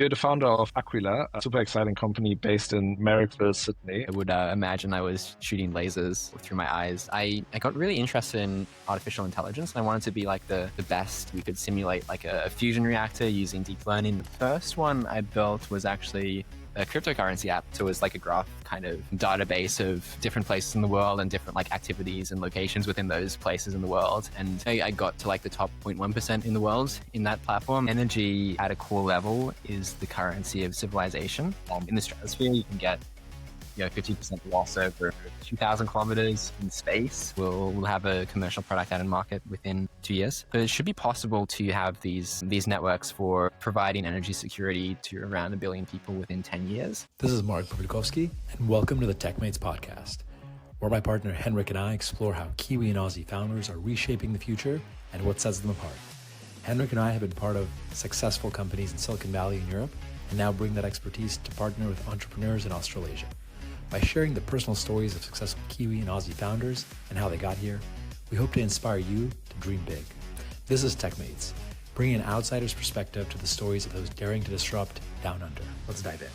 You're the founder of Aquila, a super exciting company based in Marrickville, Sydney. I would imagine I was shooting lasers through my eyes. I got really interested in artificial intelligence, and I wanted to be like the best. We could simulate like a fusion reactor using deep learning. The first one I built was actually a cryptocurrency app. So it was like a graph kind of database of different places in the world and different like activities and locations within those places in the world. And I got to like the top 0.1% in the world in that platform. Energy at a core level is the currency of civilization. In the stratosphere, you can get 50% loss over 2,000 kilometers in space. We'll have a commercial product out in market within 2 years. But it should be possible to have these networks for providing energy security to around 1 billion people within 10 years. This is Mark Pawlikowski, and welcome to the TechMates podcast, where my partner Henrik and I explore how Kiwi and Aussie founders are reshaping the future and what sets them apart. Henrik and I have been part of successful companies in Silicon Valley and Europe, and now bring that expertise to partner with entrepreneurs in Australasia. By sharing the personal stories of successful Kiwi and Aussie founders and how they got here, we hope to inspire you to dream big. This is TechMates, bringing an outsider's perspective to the stories of those daring to disrupt down under. Let's dive in.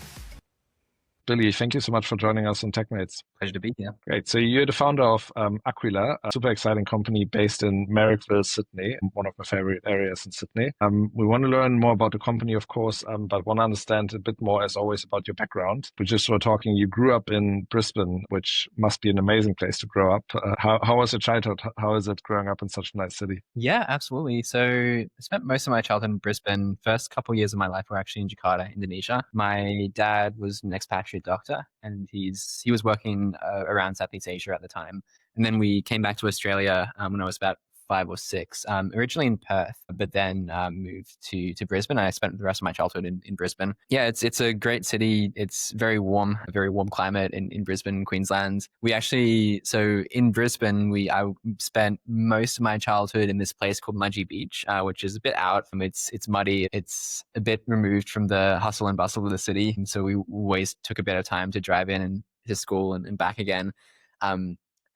Billy, thank you so much for joining us on TechMates. Pleasure to be here. Great. So you're the founder of Aquila, a super exciting company based in Marrickville, Sydney, one of my favorite areas in Sydney. We want to learn more about the company, of course, but want to understand a bit more, as always, about your background. We just were talking, you grew up in Brisbane, which must be an amazing place to grow up. How was your childhood? How is it growing up in such a nice city? Yeah, absolutely. So I spent most of my childhood in Brisbane. First couple of years of my life were actually in Jakarta, Indonesia. My dad was an expatriate doctor, and he was working around Southeast Asia at the time. And then we came back to Australia when I was about 5 or 6, originally in Perth, but then moved to Brisbane. I spent the rest of my childhood in Brisbane. Yeah, it's a great city. It's very warm, a very warm climate in Brisbane, Queensland. So in Brisbane, I spent most of my childhood in this place called Mudgee Beach, which is a bit out from it's muddy. It's a bit removed from the hustle and bustle of the city. And so we always took a bit of time to drive in and to school and back again.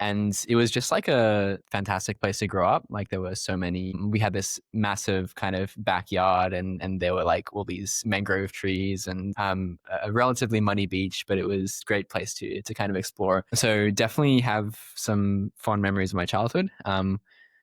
And it was just like a fantastic place to grow up. Like we had this massive kind of backyard and there were like all these mangrove trees and a relatively muddy beach, but it was a great place to kind of explore. So definitely have some fond memories of my childhood.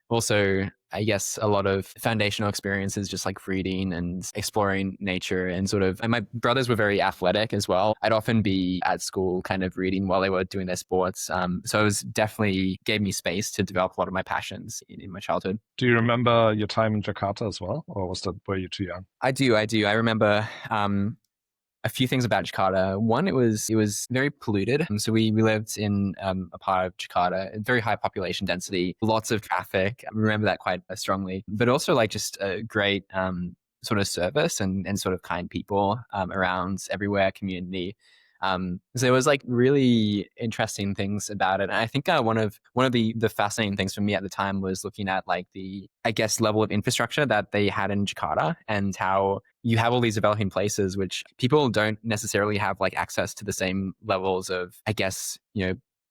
Also, I guess a lot of foundational experiences, just like reading and exploring nature and my brothers were very athletic as well. I'd often be at school kind of reading while they were doing their sports. So it was definitely gave me space to develop a lot of my passions in my childhood. Do you remember your time in Jakarta as well? Or were you too young? I do. I remember a few things about Jakarta. One, it was very polluted. So we lived in a part of Jakarta, very high population density, lots of traffic. I remember that quite strongly, but also like just a great sort of service and sort of kind people around everywhere, community. So there was like really interesting things about it. And I think one of the fascinating things for me at the time was looking at like the, I guess, level of infrastructure that they had in Jakarta and how you have all these developing places, which people don't necessarily have like access to the same levels of, I guess,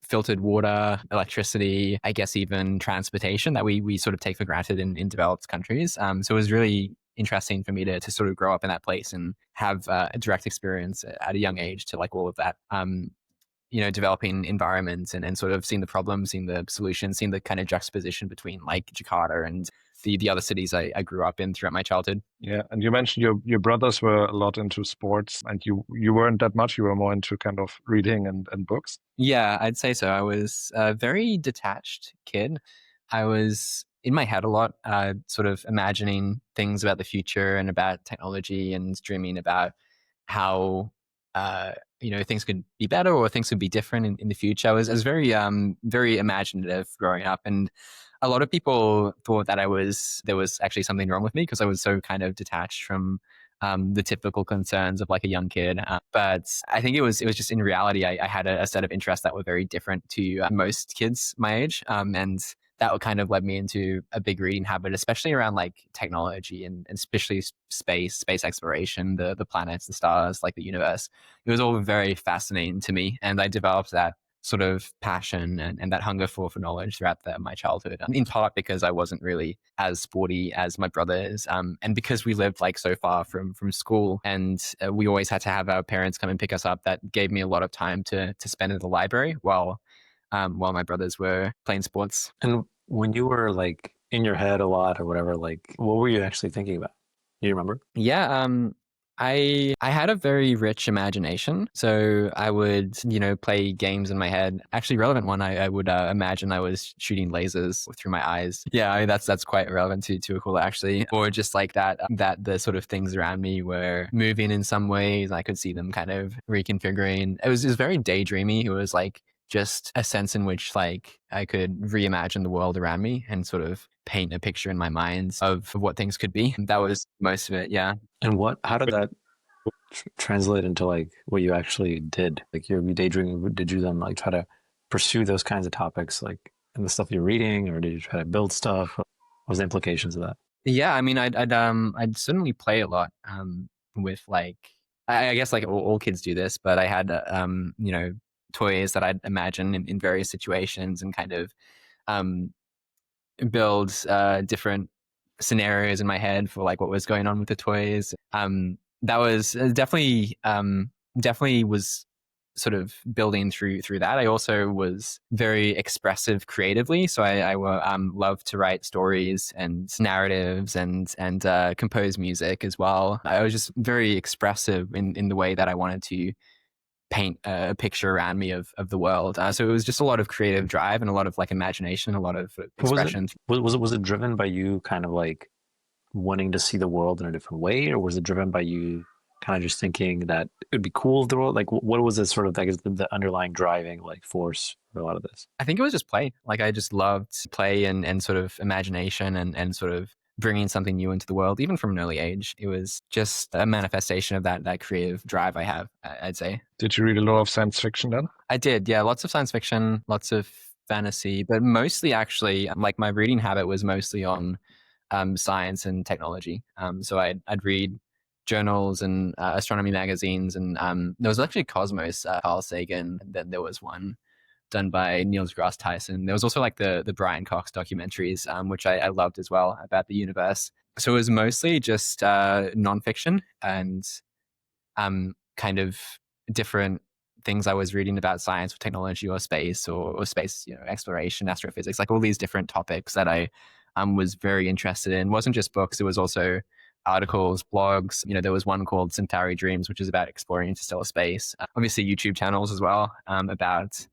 filtered water, electricity, I guess even transportation that we sort of take for granted in developed countries. So it was really interesting for me to sort of grow up in that place and have a direct experience at a young age to like all of that, developing environments and sort of seeing the problems, seeing the solutions, seeing the kind of juxtaposition between like Jakarta and the other cities I grew up in throughout my childhood. Yeah, and you mentioned your brothers were a lot into sports and you weren't that much. You were more into kind of reading and books. Yeah, I'd say so. I was a very detached kid. I was in my head a lot, sort of imagining things about the future and about technology and dreaming about how, things could be better or things could be different in the future. I was very, very imaginative growing up. And a lot of people thought that there was actually something wrong with me because I was so kind of detached from the typical concerns of like a young kid. But I think it was just in reality, I had a set of interests that were very different to most kids my age. And that kind of led me into a big reading habit, especially around like technology and especially space exploration, the planets, the stars, like the universe. It was all very fascinating to me. And I developed that sort of passion and that hunger for knowledge throughout my childhood, in part because I wasn't really as sporty as my brothers, and because we lived like so far from school, and we always had to have our parents come and pick us up. That gave me a lot of time to spend at the library while my brothers were playing sports. And when you were like in your head a lot or whatever, like what were you actually thinking about? Do you remember? Yeah, I had a very rich imagination, so I would, play games in my head. Actually, relevant one, I would imagine I was shooting lasers through my eyes. Yeah, that's quite relevant to Aquila, actually. Or just like that the sort of things around me were moving in some ways. I could see them kind of reconfiguring. It was very daydreamy. It was like just a sense in which like I could reimagine the world around me and sort of paint a picture in my mind of what things could be. That was most of it. Yeah. And how did that translate into like what you actually did? Like your daydreaming, did you then like try to pursue those kinds of topics like in the stuff you're reading, or did you try to build stuff? What was the implications of that? Yeah, I mean, I'd certainly play a lot with like I guess like all kids do this, but I had toys that I'd imagine in various situations and kind of build different scenarios in my head for like what was going on with the toys. That was definitely was sort of building through that. I also was very expressive creatively, so I love to write stories and narratives and compose music as well. I was just very expressive in the way that I wanted to paint a picture around me of the world. So it was just a lot of creative drive and a lot of like imagination, a lot of expression. Was it driven by you kind of like wanting to see the world in a different way, or was it driven by you kind of just thinking that it would be cool if the world, like what was it sort of, I guess, the underlying driving like force for a lot of this? I think it was just play. Like I just loved play and sort of imagination and sort of bringing something new into the world, even from an early age. It was just a manifestation of that creative drive I have, I'd say. Did you read a lot of science fiction then? I did, yeah. Lots of science fiction, lots of fantasy, but mostly actually, like my reading habit was mostly on science and technology. So I'd read journals and astronomy magazines, and there was actually Cosmos, Carl Sagan. Then there was one done by Neil deGrasse Tyson. There was also like the Brian Cox documentaries, which I loved as well, about the universe. So it was mostly just nonfiction and kind of different things I was reading about science or technology or space or space, exploration, astrophysics, like all these different topics that I was very interested in. It wasn't just books, it was also articles, blogs. There was one called Centauri Dreams, which is about exploring interstellar space. Obviously YouTube channels as well, about,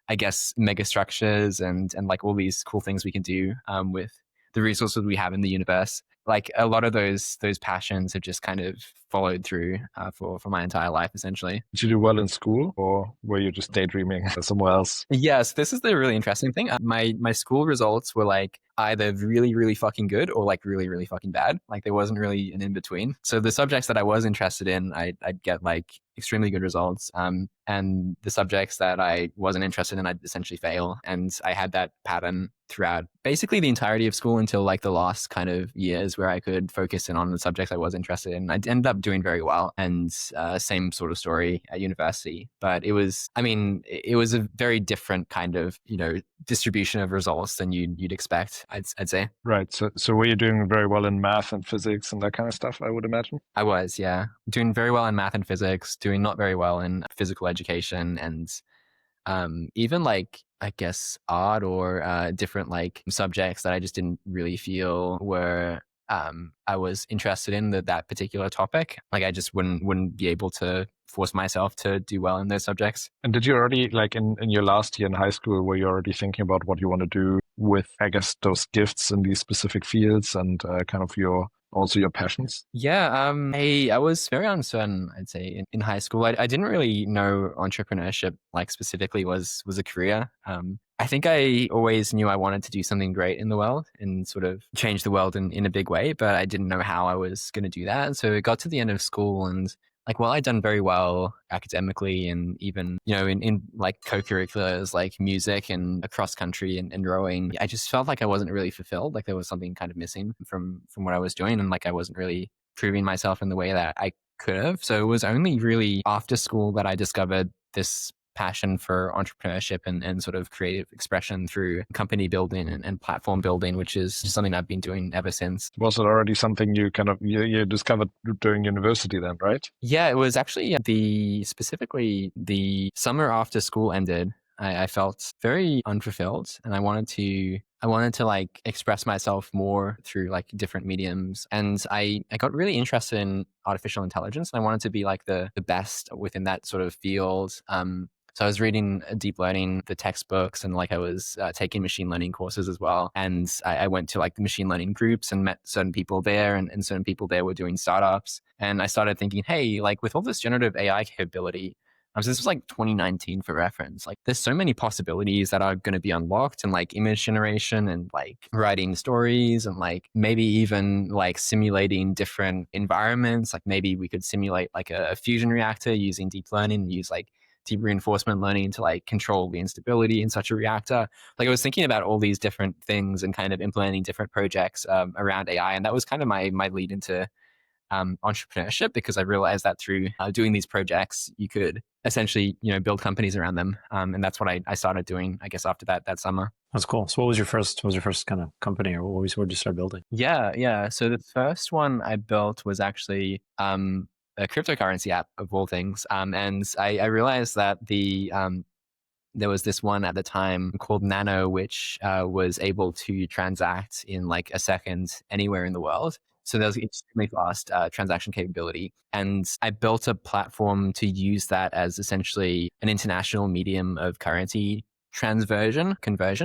I guess, megastructures and like all these cool things we can do with the resources we have in the universe. Like a lot of those passions have just kind of followed through for my entire life, essentially. Did you do well in school, or were you just daydreaming somewhere else? Yes, this is the really interesting thing. My school results were like either really, really fucking good or like really, really fucking bad. Like there wasn't really an in-between. So the subjects that I was interested in, I'd get like extremely good results. And the subjects that I wasn't interested in, I'd essentially fail. And I had that pattern throughout basically the entirety of school until like the last kind of years where I could focus in on the subjects I was interested in. I ended up doing very well, and same sort of story at university. But it was a very different kind of, distribution of results than you'd expect, I'd say. Right. So were you doing very well in math and physics and that kind of stuff, I would imagine? I was, yeah. Doing very well in math and physics, doing not very well in physical education, and even like, I guess, art or different like subjects that I just didn't really feel were I was interested in that particular topic. Like I just wouldn't be able to force myself to do well in those subjects. And did you already, like in your last year in high school, were you already thinking about what you want to do with, I guess, those gifts in these specific fields and kind of your passions? Yeah, I was very uncertain, I'd say, in high school. I didn't really know entrepreneurship, like specifically was a career. I think I always knew I wanted to do something great in the world and sort of change the world in a big way, but I didn't know how I was going to do that. And so it got to the end of school, and like, while I'd done very well academically and even, in like co-curriculars like music and cross country and rowing, I just felt like I wasn't really fulfilled. Like there was something kind of missing from what I was doing, and like I wasn't really proving myself in the way that I could have. So it was only really after school that I discovered this passion for entrepreneurship and sort of creative expression through company building and platform building, which is something I've been doing ever since. Was it already something you you discovered during university then, right? Yeah, it was actually specifically the summer after school ended. I felt very unfulfilled, and I wanted to like express myself more through like different mediums. And I got really interested in artificial intelligence, and I wanted to be like the best within that sort of field. So I was reading deep learning, the textbooks, and like I was taking machine learning courses as well. And I went to like the machine learning groups and met certain people there, and certain people there were doing startups. And I started thinking, hey, like with all this generative AI capability, so this was like 2019 for reference. Like there's so many possibilities that are going to be unlocked, and like image generation and like writing stories and like maybe even like simulating different environments. Like maybe we could simulate like a fusion reactor using deep learning and use like deep reinforcement learning to like control the instability in such a reactor. Like I was thinking about all these different things and kind of implementing different projects around AI. And that was kind of my lead into entrepreneurship, because I realized that through doing these projects, you could essentially, build companies around them. And that's what I started doing, I guess, after that summer. That's cool. So what was your first kind of company, or what did you start building? Yeah. So the first one I built was actually a cryptocurrency app of all things. And I realized that there was this one at the time called Nano, which was able to transact in like a second anywhere in the world. So there was extremely fast transaction capability. And I built a platform to use that as essentially an international medium of currency conversion.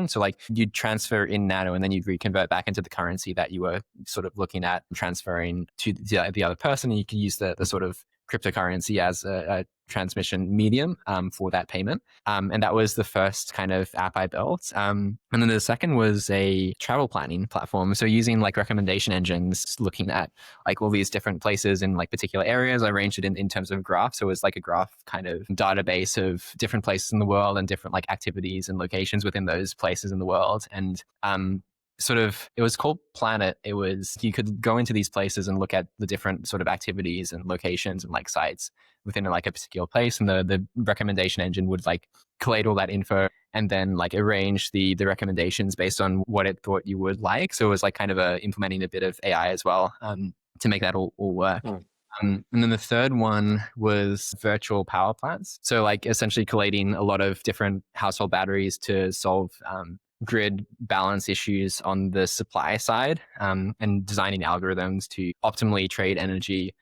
So like you'd transfer in Nano and then you'd reconvert back into the currency that you were sort of looking at transferring to the other person. And you can use the sort of cryptocurrency as a transmission medium for that payment. And that was the first kind of app I built. And then the second was a travel planning platform. So using like recommendation engines, looking at like all these different places in like particular areas, I arranged it in terms of graphs. So it was like a graph kind of database of different places in the world and different like activities and locations within those places in the world. And it was called Planet. It was, you could go into these places and look at the different sort of activities and locations and like sites within like a particular place. And the recommendation engine would like collate all that info and then like arrange the recommendations based on what it thought you would like. So it was like kind of implementing a bit of AI as well to make that all work. And then the third one was virtual power plants. So like essentially collating a lot of different household batteries to solve grid balance issues on the supply side, and designing algorithms to optimally trade energy.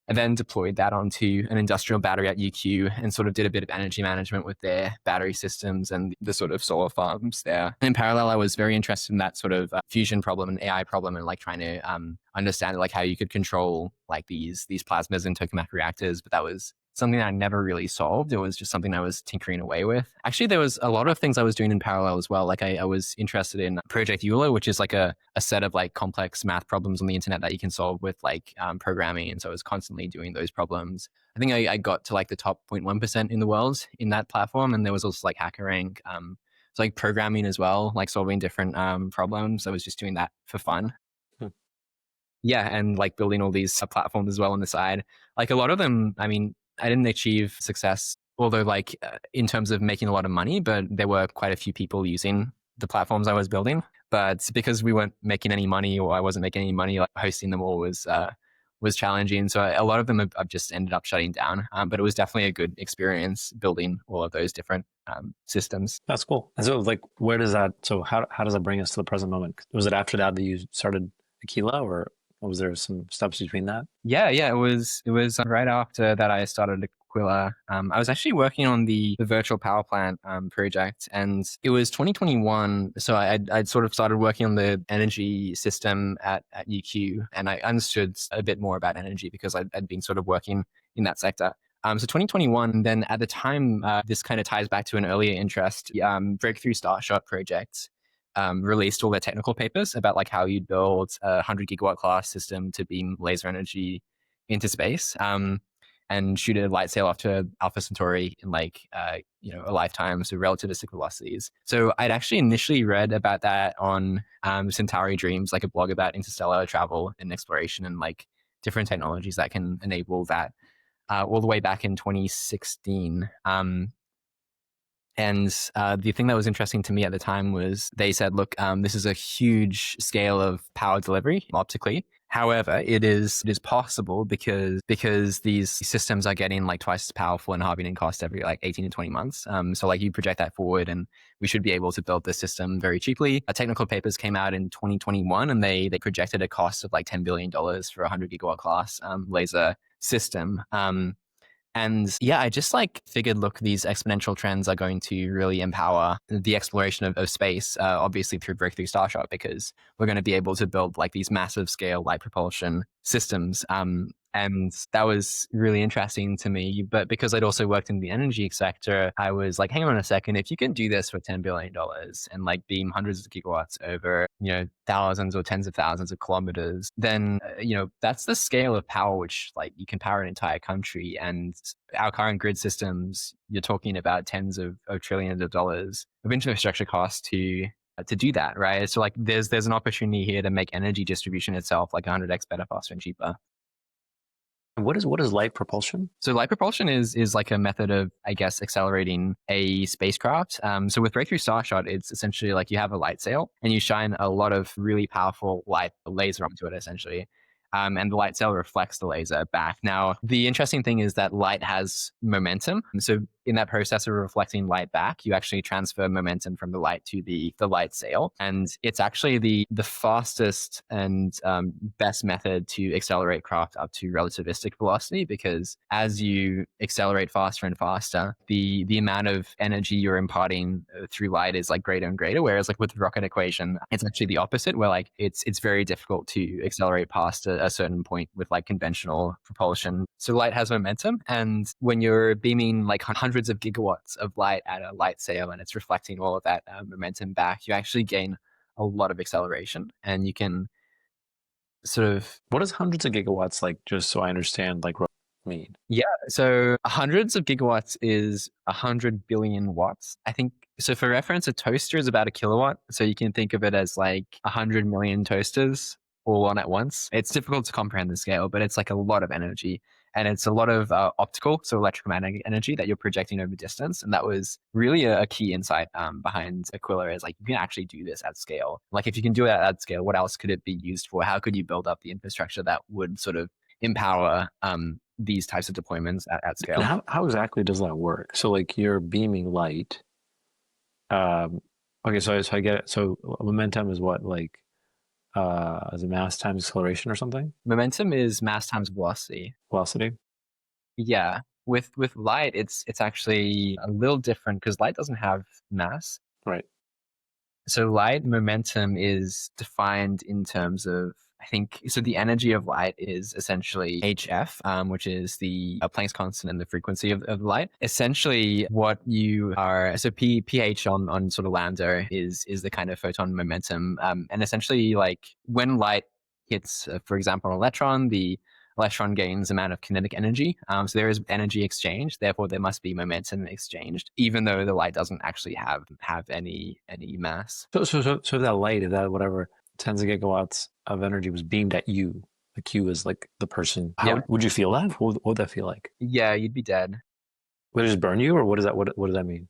And then deployed that onto an industrial battery at UQ and sort of did a bit of energy management with their battery systems and the sort of solar farms there. And in parallel, I was very interested in that sort of fusion problem and AI problem, and like trying to understand like how you could control like these plasmas in tokamak reactors. But that was something I never really solved. It was just something I was tinkering away with. Actually, there was a lot of things I was doing in parallel as well. Like I was interested in Project Euler, which is like a set of like complex math problems on the internet that you can solve with like programming. And so I was constantly doing those problems. I think I got to like the top 0.1% in the world in that platform. And there was also like HackerRank. So like programming as well, like solving different problems. I was just doing that for fun. Yeah, and like building all these platforms as well on the side. Like a lot of them, I mean, I didn't achieve success, although like in terms of making a lot of money, but there were quite a few people using the platforms I was building. But because we weren't making any money, or I wasn't making any money, like hosting them all was challenging. So a lot of them I've just ended up shutting down. But it was definitely a good experience building all of those different systems. That's cool. And so like, how does that bring us to the present moment? Was it after that you started Aquila, or was there some steps between that? Yeah. It was right after that I started Aquila. I was actually working on the virtual power plant project, and it was 2021. So I'd sort of started working on the energy system at UQ, and I understood a bit more about energy because I'd been sort of working in that sector. So 2021, then at the time, this kind of ties back to an earlier interest, Breakthrough Starshot project. Released all their technical papers about like how you'd build a 100 gigawatt class system to beam laser energy into space, and shoot a light sail off to Alpha Centauri in like a lifetime, so relativistic velocities. So I'd actually initially read about that on Centauri Dreams, like a blog about interstellar travel and exploration and like different technologies that can enable that, all the way back in 2016. And the thing that was interesting to me at the time was they said, look, this is a huge scale of power delivery optically. However, it is possible because these systems are getting like twice as powerful and halving in cost every like 18 to 20 months. So like you project that forward and we should be able to build this system very cheaply. Technical papers came out in 2021 and they projected a cost of like $10 billion for a 100 gigawatt class laser system. And yeah, I just like figured, look, these exponential trends are going to really empower the exploration of space, obviously through Breakthrough Starshot, because we're going to be able to build like these massive scale light propulsion systems. And that was really interesting to me. But because I'd also worked in the energy sector, I was like, hang on a second, if you can do this for $10 billion and like beam hundreds of gigawatts over, thousands or tens of thousands of kilometers, then, that's the scale of power which like you can power an entire country. And our current grid systems, you're talking about tens of trillions of dollars of infrastructure costs to do that, right? So like there's an opportunity here to make energy distribution itself like 100x better, faster, and cheaper. What is light propulsion? So light propulsion is like a method of, I guess, accelerating a spacecraft. So with Breakthrough Starshot, it's essentially like you have a light sail and you shine a lot of really powerful light laser onto it, essentially. And the light sail reflects the laser back. Now, the interesting thing is that light has momentum. So in that process of reflecting light back, you actually transfer momentum from the light to the light sail. And it's actually the fastest and best method to accelerate craft up to relativistic velocity, because as you accelerate faster and faster, the amount of energy you're imparting through light is like greater and greater. Whereas like with the rocket equation, it's actually the opposite, where like it's very difficult to accelerate past a certain point with like conventional propulsion. So light has momentum. And when you're beaming like hundreds of gigawatts of light at a light sail and it's reflecting all of that momentum back, you actually gain a lot of acceleration. And you can sort of... What is hundreds of gigawatts like, just so I understand like what I mean? Yeah, so hundreds of gigawatts is 100 billion watts. I think, so for reference, a toaster is about a kilowatt. So you can think of it as like 100 million toasters all on at once. It's difficult to comprehend the scale, but it's like a lot of energy. And it's a lot of optical, so electromagnetic energy that you're projecting over distance. And that was really a key insight behind Aquila, is like, you can actually do this at scale. Like if you can do it at scale, what else could it be used for? How could you build up the infrastructure that would sort of empower these types of deployments at scale? And how exactly does that work? So like you're beaming light. Okay, so I get it. So momentum is what, like, is it mass times acceleration or something? Momentum is mass times velocity. Velocity? Yeah. With light, it's actually a little different because light doesn't have mass. Right. So light momentum is defined in terms of, I think, so the energy of light is essentially HF, which is the Planck's constant and the frequency of light. Essentially what you are, so pH on sort of lambda is the kind of photon momentum. And essentially like when light hits, for example, an electron, the electron gains amount of kinetic energy. So there is energy exchange, therefore there must be momentum exchanged, even though the light doesn't actually have any mass. So that light, that whatever, tens of gigawatts of energy was beamed at you. Like you as like the person. How would you feel that? What would that feel like? Yeah, you'd be dead. Would it just burn you, or what does that mean?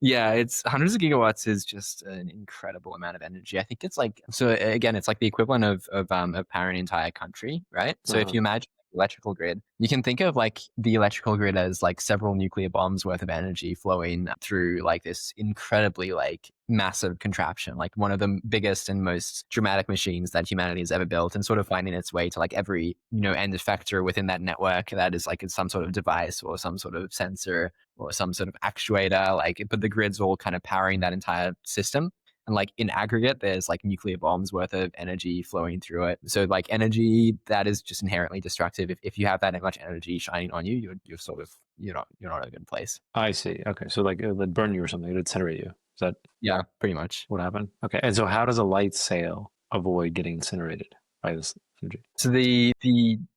Yeah, it's hundreds of gigawatts is just an incredible amount of energy. I think it's like, so again, it's like the equivalent of powering an entire country, right? So if you imagine the electrical grid, you can think of like the electrical grid as like several nuclear bombs worth of energy flowing through like this incredibly like massive contraption, like one of the biggest and most dramatic machines that humanity has ever built, and sort of finding its way to like every, end effector within that network that is like some sort of device or some sort of sensor or some sort of actuator, like, but the grid's all kind of powering that entire system. And like in aggregate, there's like nuclear bombs worth of energy flowing through it. So like energy that is just inherently destructive. If you have that much energy shining on you, you're sort of, you're not in a good place. I see. Okay. So like it would burn you or something. It would incinerate you. Is that? Yeah, pretty much. What happened? Okay. And so how does a light sail avoid getting incinerated by this energy? So the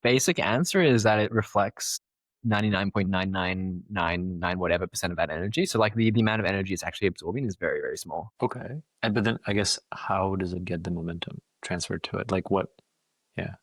basic answer is that it reflects 99.9999 whatever percent of that energy. So like the amount of energy it's actually absorbing is very, very small. Okay. But then I guess how does it get the momentum transferred to it? Like what? Yeah.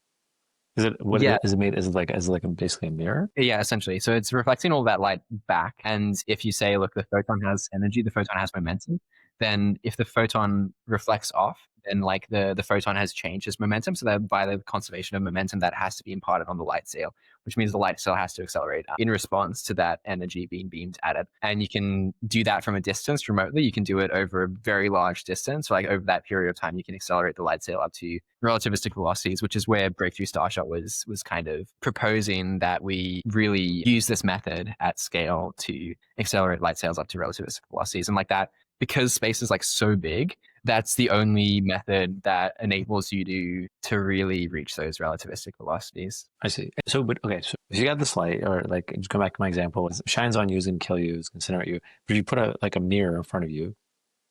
Is it what Yeah. is it made? Is it like basically a mirror? Yeah, essentially. So it's reflecting all that light back. And if you say, look, the photon has energy, the photon has momentum, then if the photon reflects off, then like the photon has changed its momentum. So that by the conservation of momentum, that has to be imparted on the light sail, which means the light sail has to accelerate in response to that energy being beamed at it. And you can do that from a distance remotely. You can do it over a very large distance. So like over that period of time, you can accelerate the light sail up to relativistic velocities, which is where Breakthrough Starshot was kind of proposing that we really use this method at scale to accelerate light sails up to relativistic velocities. And like that, because space is like so big, that's the only method that enables you to really reach those relativistic velocities. I see. So, but okay, so if you got this light, or like, just go back to my example, it shines on you, is going to kill you, is going to incinerate you. But if you put a mirror in front of you,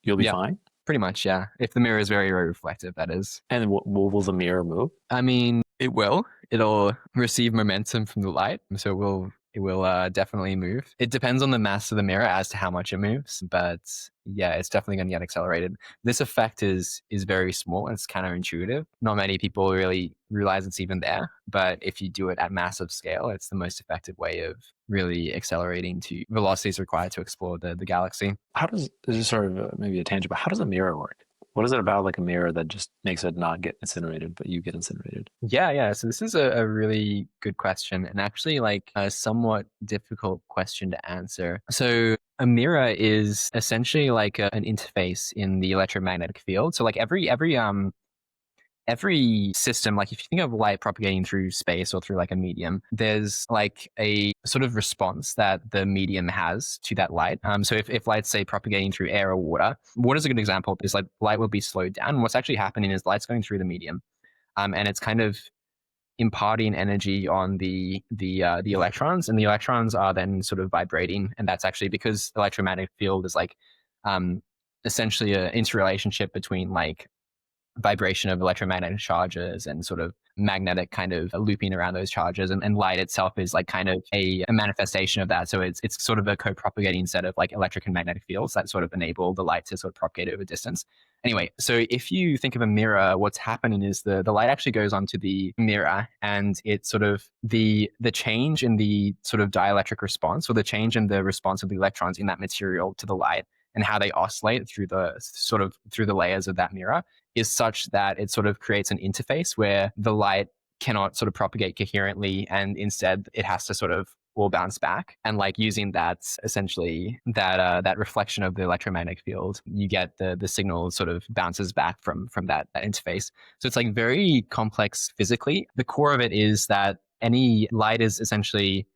you'll be fine? Pretty much, yeah. If the mirror is very, very reflective, that is. And will the mirror move? I mean, it will. It'll receive momentum from the light, so it will definitely move. It depends on the mass of the mirror as to how much it moves, but yeah, it's definitely going to get accelerated. This effect is very small. It's counterintuitive. Not many people really realize it's even there, but if you do it at massive scale, it's the most effective way of really accelerating to velocities required to explore the galaxy. This is sort of maybe a tangent, but how does a mirror work? What is it about like a mirror that just makes it not get incinerated, but you get incinerated? Yeah. So this is a really good question, and actually like a somewhat difficult question to answer. So a mirror is essentially like an interface in the electromagnetic field. So like every system, like if you think of light propagating through space or through like a medium, there's like a sort of response that the medium has to that light. So if light's say propagating through air or water, water's a good example because like light will be slowed down. And what's actually happening is light's going through the medium, and it's kind of imparting energy on the electrons, and the electrons are then sort of vibrating, and that's actually because the electromagnetic field is like essentially an interrelationship between like vibration of electromagnetic charges and sort of magnetic kind of looping around those charges, and light itself is like kind of a manifestation of that. So it's sort of a co-propagating set of like electric and magnetic fields that sort of enable the light to sort of propagate over distance. Anyway, so if you think of a mirror, what's happening is the light actually goes onto the mirror, and it's sort of the change in the sort of dielectric response, or the change in the response of the electrons in that material to the light and how they oscillate through the layers of that mirror is such that it sort of creates an interface where the light cannot sort of propagate coherently, and instead it has to sort of all bounce back. And like using that, essentially that reflection of the electromagnetic field, you get the signal sort of bounces back from that interface. So it's like very complex physically. The core of it is that any light is essentially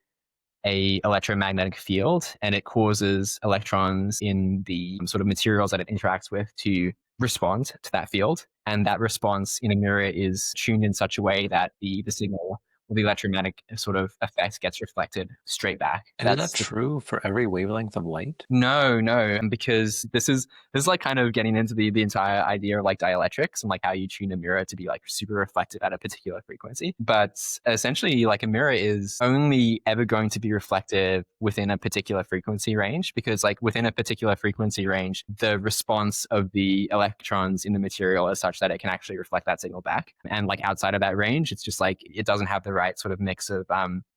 a electromagnetic field, and it causes electrons in the sort of materials that it interacts with to respond to that field. And that response in a mirror is tuned in such a way that the signal or the electromagnetic sort of effect gets reflected straight back. And is that true for every wavelength of light? No, because this is like kind of getting into the entire idea of like dielectrics and like how you tune a mirror to be like super reflective at a particular frequency. But essentially like a mirror is only ever going to be reflective within a particular frequency range, because like within a particular frequency range, the response of the electrons in the material is such that it can actually reflect that signal back. And like outside of that range, it's just like it doesn't have the right sort of mix of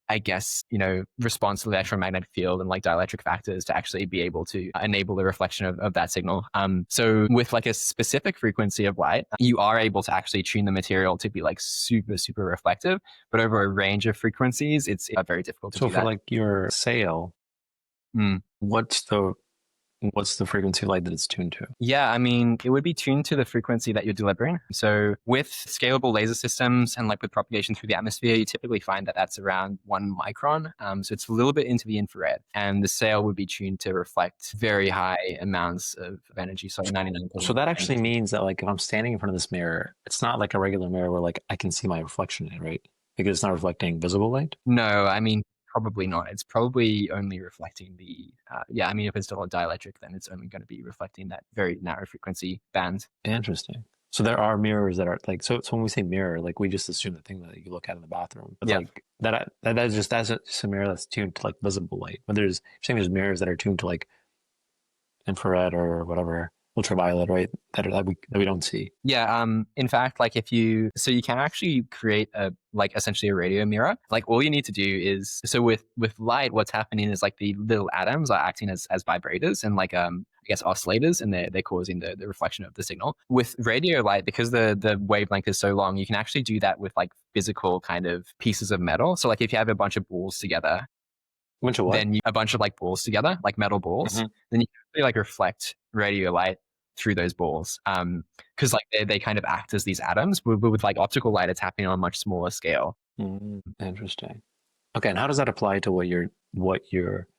I guess, response to the electromagnetic field and like dielectric factors to actually be able to enable the reflection of that signal. So with like a specific frequency of light, you are able to actually tune the material to be like super, super reflective. But over a range of frequencies, it's very difficult to do that. So for like your sail, what's the frequency of light that it's tuned to? Yeah, I mean, it would be tuned to the frequency that you're delivering. So with scalable laser systems and like with propagation through the atmosphere, you typically find that that's around 1 micron. So it's a little bit into the infrared, and the sail would be tuned to reflect very high amounts of energy. So 99%. So that actually means that like if I'm standing in front of this mirror, it's not like a regular mirror where like I can see my reflection in it, right? Because it's not reflecting visible light? No, I mean, probably not. It's probably only reflecting the, if it's still a dielectric, then it's only going to be reflecting that very narrow frequency band. Interesting. So there are mirrors that are like, so when we say mirror, like we just assume the thing that you look at in the bathroom. But like that's just a mirror that's tuned to like visible light. But you're saying there's mirrors that are tuned to like infrared or whatever. ultraviolet, right? That we don't see. Yeah. In fact, like you can actually create essentially a radio mirror. Like all you need to do is, so with light, what's happening is like the little atoms are acting as vibrators and like I guess oscillators, and they're causing the reflection of the signal. With radio light, because the wavelength is so long, you can actually do that with like physical kind of pieces of metal. So like if you have a bunch of balls together, a bunch of like balls together, like metal balls, then you can really like reflect radio light through those balls. Because like they kind of act as these atoms, but with like optical light, it's happening on a much smaller scale. Interesting. Okay, and how does that apply to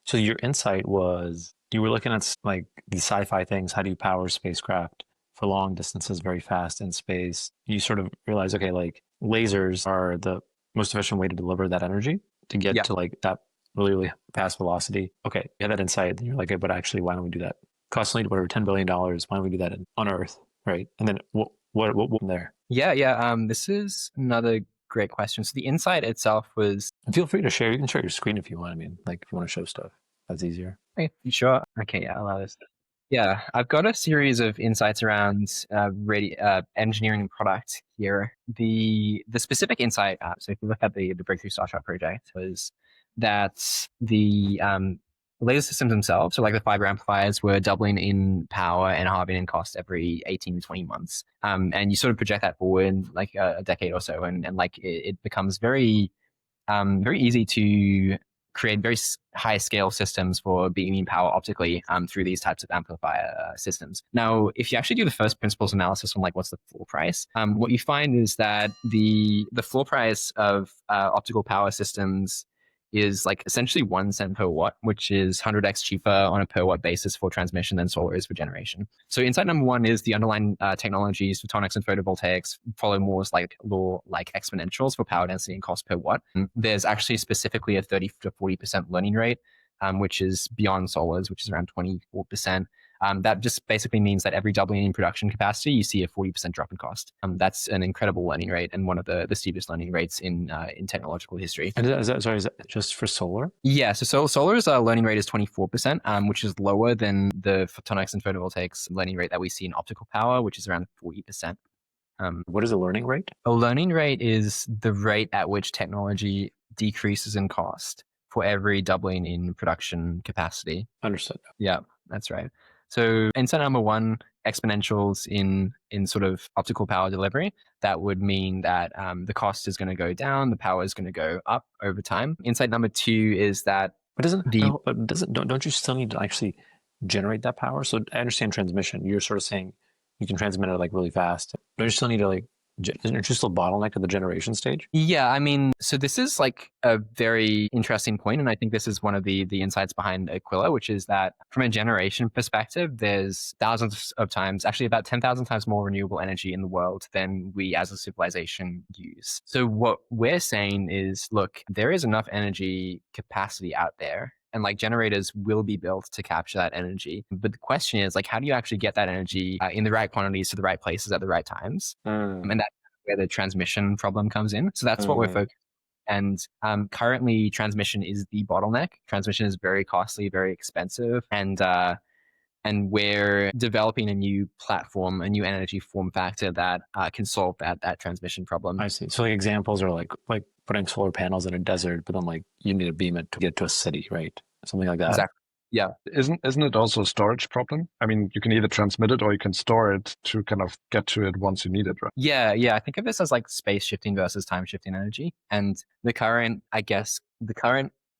so your insight was you were looking at like the sci-fi things, how do you power spacecraft for long distances very fast in space? You sort of realize, okay, like lasers are the most efficient way to deliver that energy to get to like that really, really fast velocity. Okay, you have that insight, then you're like, okay, but actually, why don't we do that? Constantly, whatever, $10 billion, why don't we do that on Earth, right? And then what from there? Yeah. This is another great question. So the insight itself was... And feel free to share. You can share your screen if you want. I mean, like if you want to show stuff, that's easier. Okay, you sure? Okay, yeah, I'll allow this. Yeah, I've got a series of insights around engineering and product here. The specific insight, so if you look at the Breakthrough Startup project, was that the laser systems themselves, so like the fiber amplifiers, were doubling in power and halving in cost every 18 to 20 months. And you sort of project that forward like a decade or so, and like it becomes very easy to create very high scale systems for beaming power optically through these types of amplifier systems. Now, if you actually do the first principles analysis on like what's the floor price, what you find is that the floor price of optical power systems is like essentially 1 cent per watt, which is 100x cheaper on a per watt basis for transmission than solar is for generation. So insight number one is the underlying technologies, photonics and photovoltaics, follow Moore's law like exponentials for power density and cost per watt. There's actually specifically a 30 to 40% learning rate, which is beyond solar's, which is around 24%. That just basically means that every doubling in production capacity, you see a 40% drop in cost. That's an incredible learning rate and one of the steepest learning rates in technological history. And is that just for solar? Yeah, so solar's learning rate is 24%, which is lower than the photonics and photovoltaics learning rate that we see in optical power, which is around 40%. What is a learning rate? A learning rate is the rate at which technology decreases in cost for every doubling in production capacity. Understood. Yeah, that's right. So insight number one, exponentials in sort of optical power delivery. That would mean that the cost is going to go down, the power is going to go up over time. Insight number two is that... don't you still need to actually generate that power? So I understand transmission. You're sort of saying you can transmit it like really fast. Don't you still need to like... Isn't it still bottlenecked at the generation stage? Yeah, I mean, so this is like a very interesting point, and I think this is one of the insights behind Aquila, which is that from a generation perspective, there's thousands of times, actually about 10,000 times more renewable energy in the world than we as a civilization use. So what we're saying is, look, there is enough energy capacity out there, and like generators will be built to capture that energy. But the question is, like, how do you actually get that energy in the right quantities to the right places at the right times? And that's where the transmission problem comes in. So that's what we're focused on. And currently, transmission is the bottleneck. Transmission is very costly, very expensive, and we're developing a new platform, a new energy form factor that can solve that transmission problem. I see. So like examples are like putting solar panels in a desert, but then like you need to beam it to get to a city, right? Something like that. Exactly. Yeah. Isn't it also a storage problem? I mean, you can either transmit it or you can store it to kind of get to it once you need it, right? Yeah. I think of this as like space shifting versus time shifting energy. And the current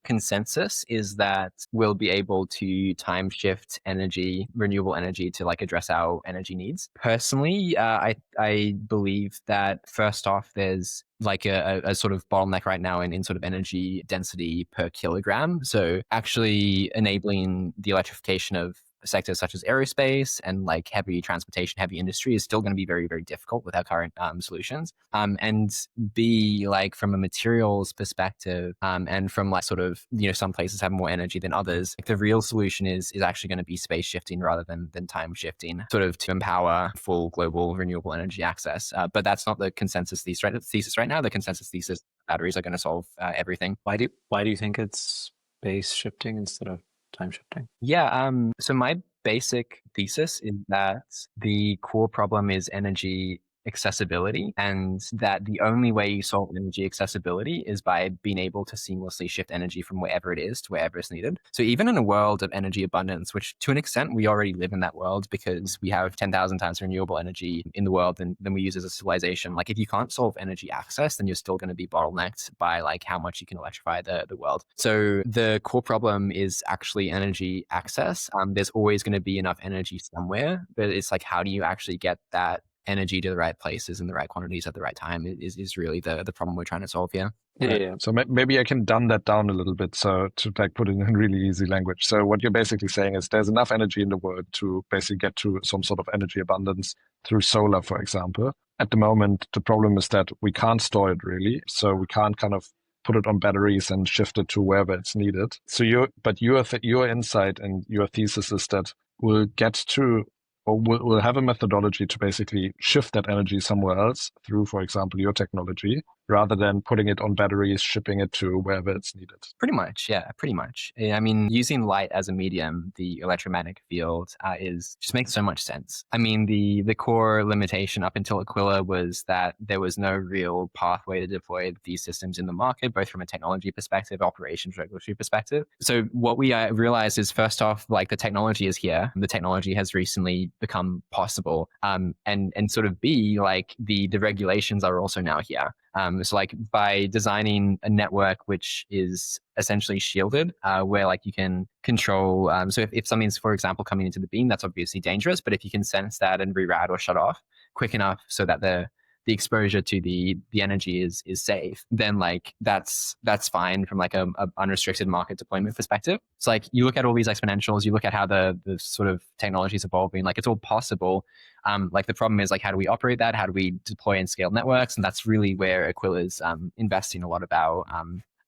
consensus is that we'll be able to time shift energy, renewable energy, to like address our energy needs. Personally, I believe that first off, there's like a sort of bottleneck right now in sort of energy density per kilogram. So actually enabling the electrification of sectors such as aerospace and like heavy transportation, heavy industry is still going to be very, very difficult with our current solutions. And B, like from a materials perspective, and from like sort of, some places have more energy than others, like the real solution is actually going to be space shifting rather than time shifting, sort of to empower full global renewable energy access. But that's not the consensus thesis right now. The consensus thesis, batteries are going to solve everything. Why do you think it's space shifting instead of time shifting? Yeah. So my basic thesis is that the core problem is energy accessibility, and that the only way you solve energy accessibility is by being able to seamlessly shift energy from wherever it is to wherever it's needed. So even in a world of energy abundance, which to an extent we already live in that world because we have 10,000 times renewable energy in the world than we use as a civilization. Like if you can't solve energy access, then you're still going to be bottlenecked by like how much you can electrify the world. So the core problem is actually energy access. There's always going to be enough energy somewhere, but it's like, how do you actually get that energy to the right places in the right quantities at the right time is really the problem we're trying to solve here. Right. Yeah. So maybe I can dumb that down a little bit. So to like put it in really easy language. So what you're basically saying is there's enough energy in the world to basically get to some sort of energy abundance through solar, for example. At the moment, the problem is that we can't store it really. So we can't kind of put it on batteries and shift it to wherever it's needed. So your insight and your thesis is that we'll get to, or we'll have a methodology to basically shift that energy somewhere else through, for example, your technology, rather than putting it on batteries, shipping it to wherever it's needed. Pretty much, yeah, pretty much. I mean, using light as a medium, the electromagnetic field just makes so much sense. I mean, the core limitation up until Aquila was that there was no real pathway to deploy these systems in the market, both from a technology perspective, operations, regulatory perspective. So what we realized is, first off, like the technology is here. The technology has recently become possible. And sort of B, like the regulations are also now here. So like by designing a network which is essentially shielded, where like you can control, so if something's, for example, coming into the beam, that's obviously dangerous, but if you can sense that and reroute or shut off quick enough so that the exposure to the energy is safe, then like that's fine from like a unrestricted market deployment perspective. So like you look at all these exponentials, you look at how the sort of technology is evolving, like it's all possible. Like the problem is like, how do we operate that? How do we deploy and scale networks? And that's really where Aquila is investing a lot of our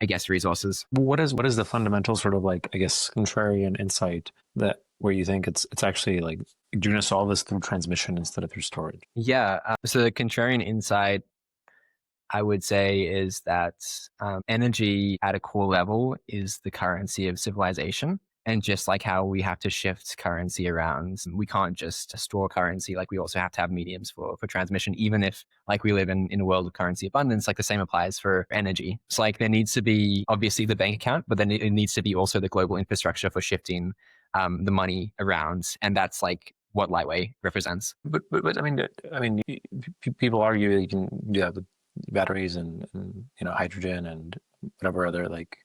I guess resources. What is the fundamental sort of like, I guess, contrarian insight that where you think it's actually like, you're going to solve this through transmission instead of through storage? Yeah. So the contrarian insight, I would say, is that energy at a core level is the currency of civilization. And just like how we have to shift currency around, we can't just store currency. Like we also have to have mediums for transmission, even if like we live in a world of currency abundance. Like the same applies for energy. So like there needs to be obviously the bank account, but then it needs to be also the global infrastructure for shifting the money around. And that's like what Lightway represents. But I mean, people argue you can have the batteries and hydrogen and whatever other like.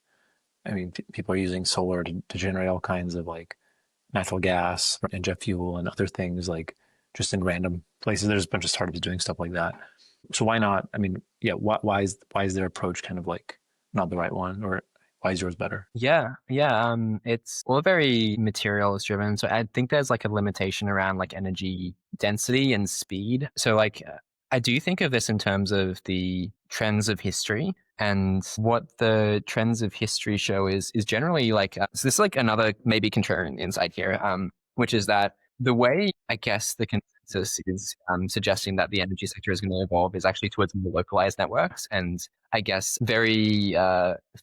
I mean, people are using solar to generate all kinds of like natural gas and jet fuel and other things, like just in random places. There's a bunch of startups doing stuff like that. So why not? I mean, yeah, why is their approach kind of like not the right one, or why is yours better? Yeah. It's all very materials driven. So I think there's like a limitation around like energy density and speed. So like I do think of this in terms of the trends of history. And what the trends of history show is generally like, so this is like another maybe contrarian insight here, which is that the way, I guess, the consensus is suggesting that the energy sector is going to evolve is actually towards more localized networks and I guess very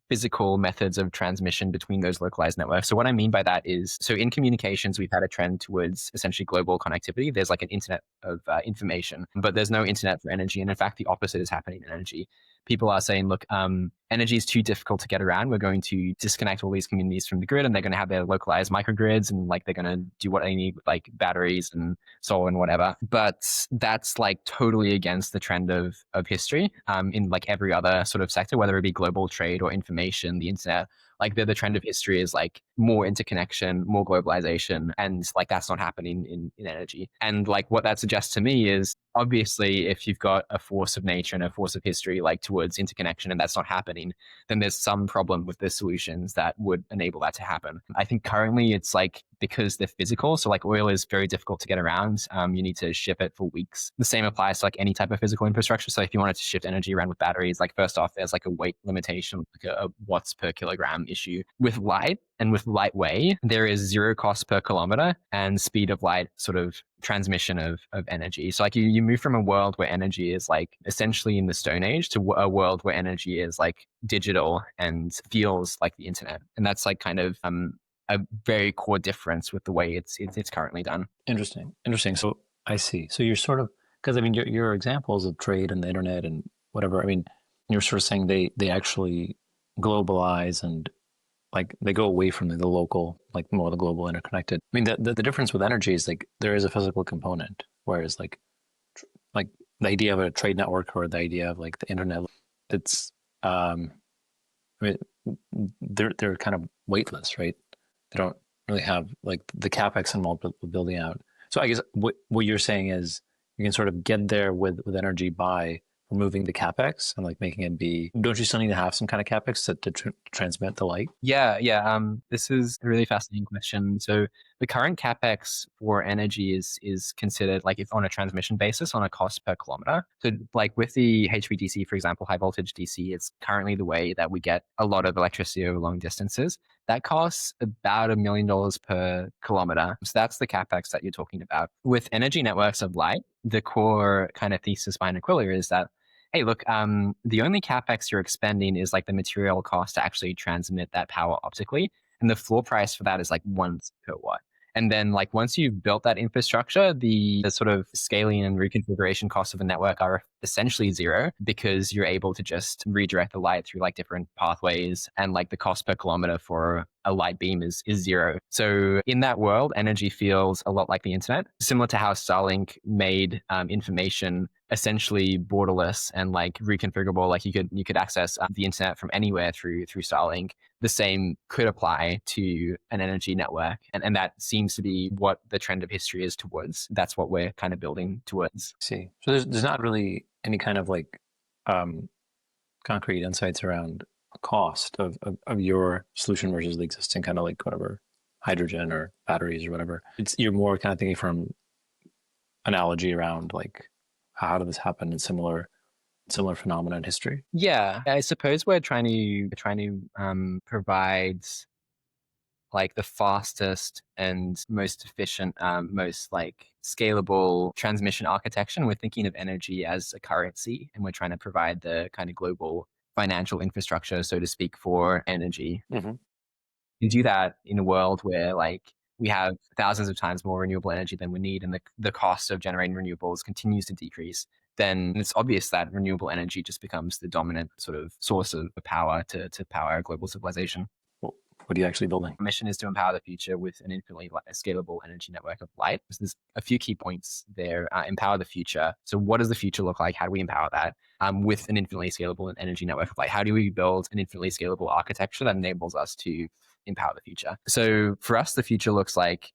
physical methods of transmission between those localized networks. So what I mean by that is, so in communications, we've had a trend towards essentially global connectivity. There's like an internet of information, but there's no internet for energy. And in fact, the opposite is happening in energy. People are saying, look, energy is too difficult to get around. We're going to disconnect all these communities from the grid, and they're going to have their localized microgrids, and like they're going to do what they need with like batteries and solar and whatever. But that's like totally against the trend of history in like every other sort of sector, whether it be global trade or information, the internet. Like the trend of history is like more interconnection, more globalization, and like that's not happening in energy. And like what that suggests to me is, obviously, if you've got a force of nature and a force of history like towards interconnection and that's not happening, then there's some problem with the solutions that would enable that to happen. I think currently it's like because they're physical, so like oil is very difficult to get around. You need to ship it for weeks. The same applies to like any type of physical infrastructure. So if you wanted to shift energy around with batteries, like first off, there's like a weight limitation, like a watts per kilogram issue. With light and with Lightway, there is 0 cost per kilometer and speed of light sort of transmission of energy. So like you move from a world where energy is like essentially in the Stone Age to a world where energy is like digital and feels like the internet. And that's like kind of a very core difference with the way it's currently done. Interesting. So I see. So you're sort of, because I mean, your examples of trade and the internet and whatever, I mean, you're sort of saying they actually globalize and like they go away from the local, like more the global interconnected. I mean, the difference with energy is like there is a physical component, whereas like the idea of a trade network or the idea of like the internet, it's I mean, they're kind of weightless, right? They don't really have like the capex involved with building out. So I guess what you're saying is you can sort of get there with energy by removing the capex and like making it be. Don't you still need to have some kind of capex to transmit the light? Yeah. This is a really fascinating question. So the current capex for energy is considered like if on a transmission basis on a cost per kilometer. So like with the HVDC, for example, high voltage DC, it's currently the way that we get a lot of electricity over long distances. That costs about $1 million per kilometer. So that's the capex that you're talking about. With energy networks of light, the core kind of thesis behind Aquila is that, hey, look, the only capex you're expending is like the material cost to actually transmit that power optically. And the floor price for that is like 1 per watt. And then like once you've built that infrastructure, the sort of scaling and reconfiguration costs of a network are essentially zero because you're able to just redirect the light through like different pathways, and like the cost per kilometer for a light beam is zero. So in that world, energy feels a lot like the internet, similar to how Starlink made information essentially borderless and like reconfigurable. Like you could access the internet from anywhere through Starlink. The same could apply to an energy network. And that seems to be what the trend of history is towards. That's what we're kind of building towards. I see. So there's not really any kind of like concrete insights around cost of your solution versus the existing kind of like whatever hydrogen or batteries or whatever. You're more kind of thinking from analogy around like how did this happen in similar phenomena in history? Yeah, I suppose we're trying to provide like the fastest and most efficient, most like scalable transmission architecture. And we're thinking of energy as a currency, and we're trying to provide the kind of global financial infrastructure, so to speak, for energy. Mm-hmm. You do that in a world where like we have thousands of times more renewable energy than we need, and the cost of generating renewables continues to decrease, then it's obvious that renewable energy just becomes the dominant sort of source of power to power global civilization. What are you actually building? Our mission is to empower the future with an infinitely scalable energy network of light. So there's a few key points there. Empower the future. So what does the future look like? How do we empower that with an infinitely scalable energy network of light? How do we build an infinitely scalable architecture that enables us to empower the future? So for us, the future looks like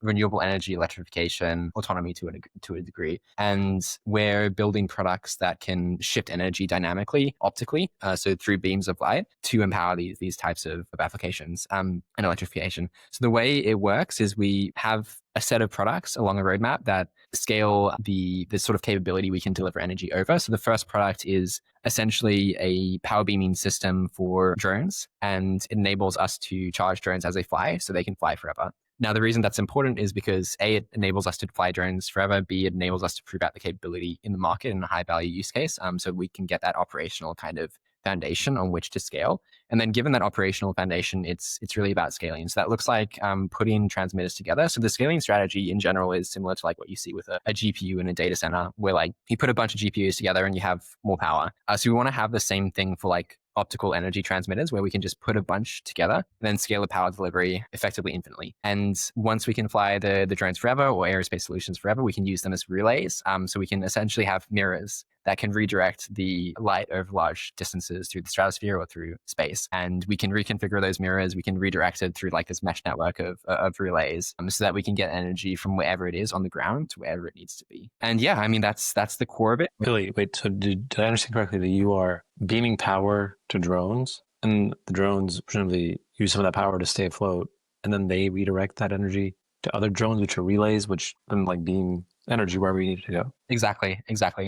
renewable energy, electrification, autonomy to a degree. And we're building products that can shift energy dynamically, optically, so through beams of light to empower these types of applications and electrification. So the way it works is we have a set of products along a roadmap that scale the sort of capability we can deliver energy over. So the first product is essentially a power beaming system for drones, and it enables us to charge drones as they fly so they can fly forever. Now, the reason that's important is because A, it enables us to fly drones forever. B, it enables us to prove out the capability in the market in a high value use case. So we can get that operational kind of foundation on which to scale. And then given that operational foundation, it's really about scaling. So that looks like putting transmitters together. So the scaling strategy in general is similar to like what you see with a GPU in a data center, where like you put a bunch of GPUs together and you have more power. So we want to have the same thing for like optical energy transmitters, where we can just put a bunch together and then scale the power delivery effectively infinitely. And once we can fly the drones forever or aerospace solutions forever, we can use them as relays. So we can essentially have mirrors that can redirect the light over large distances through the stratosphere or through space. And we can reconfigure those mirrors. We can redirect it through like this mesh network of relays so that we can get energy from wherever it is on the ground to wherever it needs to be. And yeah, I mean, that's the core of it. Billy, wait, so did I understand correctly that you are beaming power to drones, and the drones presumably use some of that power to stay afloat, and then they redirect that energy to other drones, which are relays, which then like beam energy wherever you need it to go? Exactly.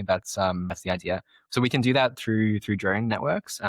That's the idea. So we can do that through drone networks.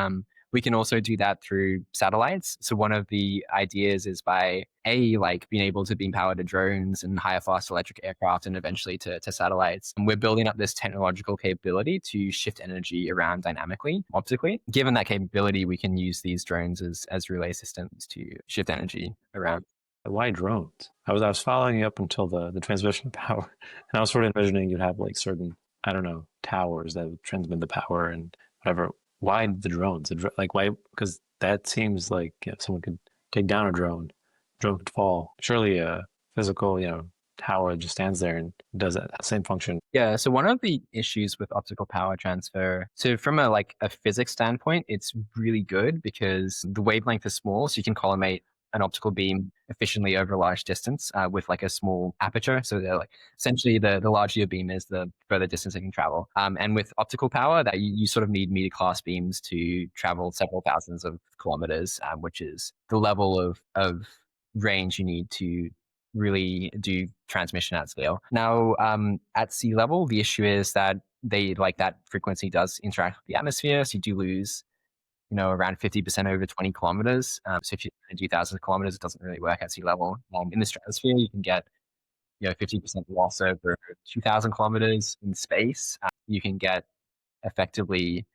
We can also do that through satellites. So one of the ideas is by like being able to beam power to drones and higher fast electric aircraft and eventually to satellites. And we're building up this technological capability to shift energy around dynamically, optically. Given that capability, we can use these drones as relay systems to shift energy around. Why drones? I was following you up until the transmission of power, and I was sort of envisioning you'd have like certain, I don't know, towers that would transmit the power and whatever. Why the drones? Like why? Because that seems like someone could take down a drone could fall. Surely a physical, tower just stands there and does that same function. Yeah, so one of the issues with optical power transfer, so from a physics standpoint, it's really good because the wavelength is small, so you can collimate an optical beam efficiently over a large distance with like a small aperture. So they're like essentially the larger your beam is, the further distance it can travel. And with optical power, that you sort of need meter class beams to travel several thousands of kilometers, which is the level of range you need to really do transmission at scale. Now, at sea level, the issue is that that frequency does interact with the atmosphere, so you do lose, around 50% over 20 kilometers. So if you do thousands of kilometers, it doesn't really work at sea level. In the stratosphere, you can get 50% loss over 2,000 kilometers. In space, you can get effectively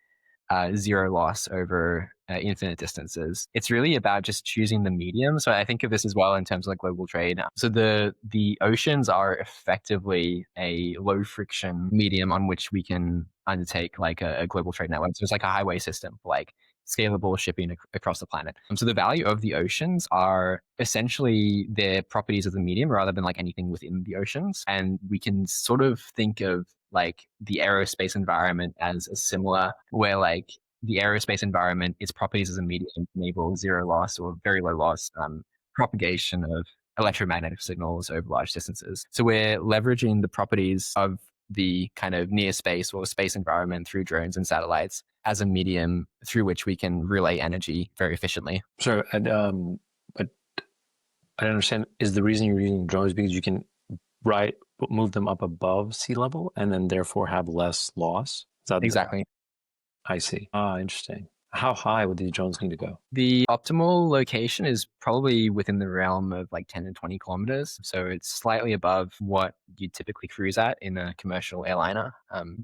zero loss over infinite distances. It's really about just choosing the medium. So I think of this as well in terms of like global trade. So the oceans are effectively a low friction medium on which we can undertake like a global trade network. So it's like a highway system for like scalable shipping across the planet. So the value of the oceans are essentially their properties of the medium rather than like anything within the oceans. And we can sort of think of like the aerospace environment as a similar, where like the aerospace environment, its properties as a medium enable zero loss or very low loss propagation of electromagnetic signals over large distances. So we're leveraging the properties of the kind of near space or space environment through drones and satellites as a medium through which we can relay energy very efficiently. So, but I don't understand. Is the reason you're using drones because you can move them up above sea level and then therefore have less loss? Is that exactly? I see. Interesting. How high would these drones need to go? The optimal location is probably within the realm of like 10 to 20 kilometers. So it's slightly above what you typically cruise at in a commercial airliner,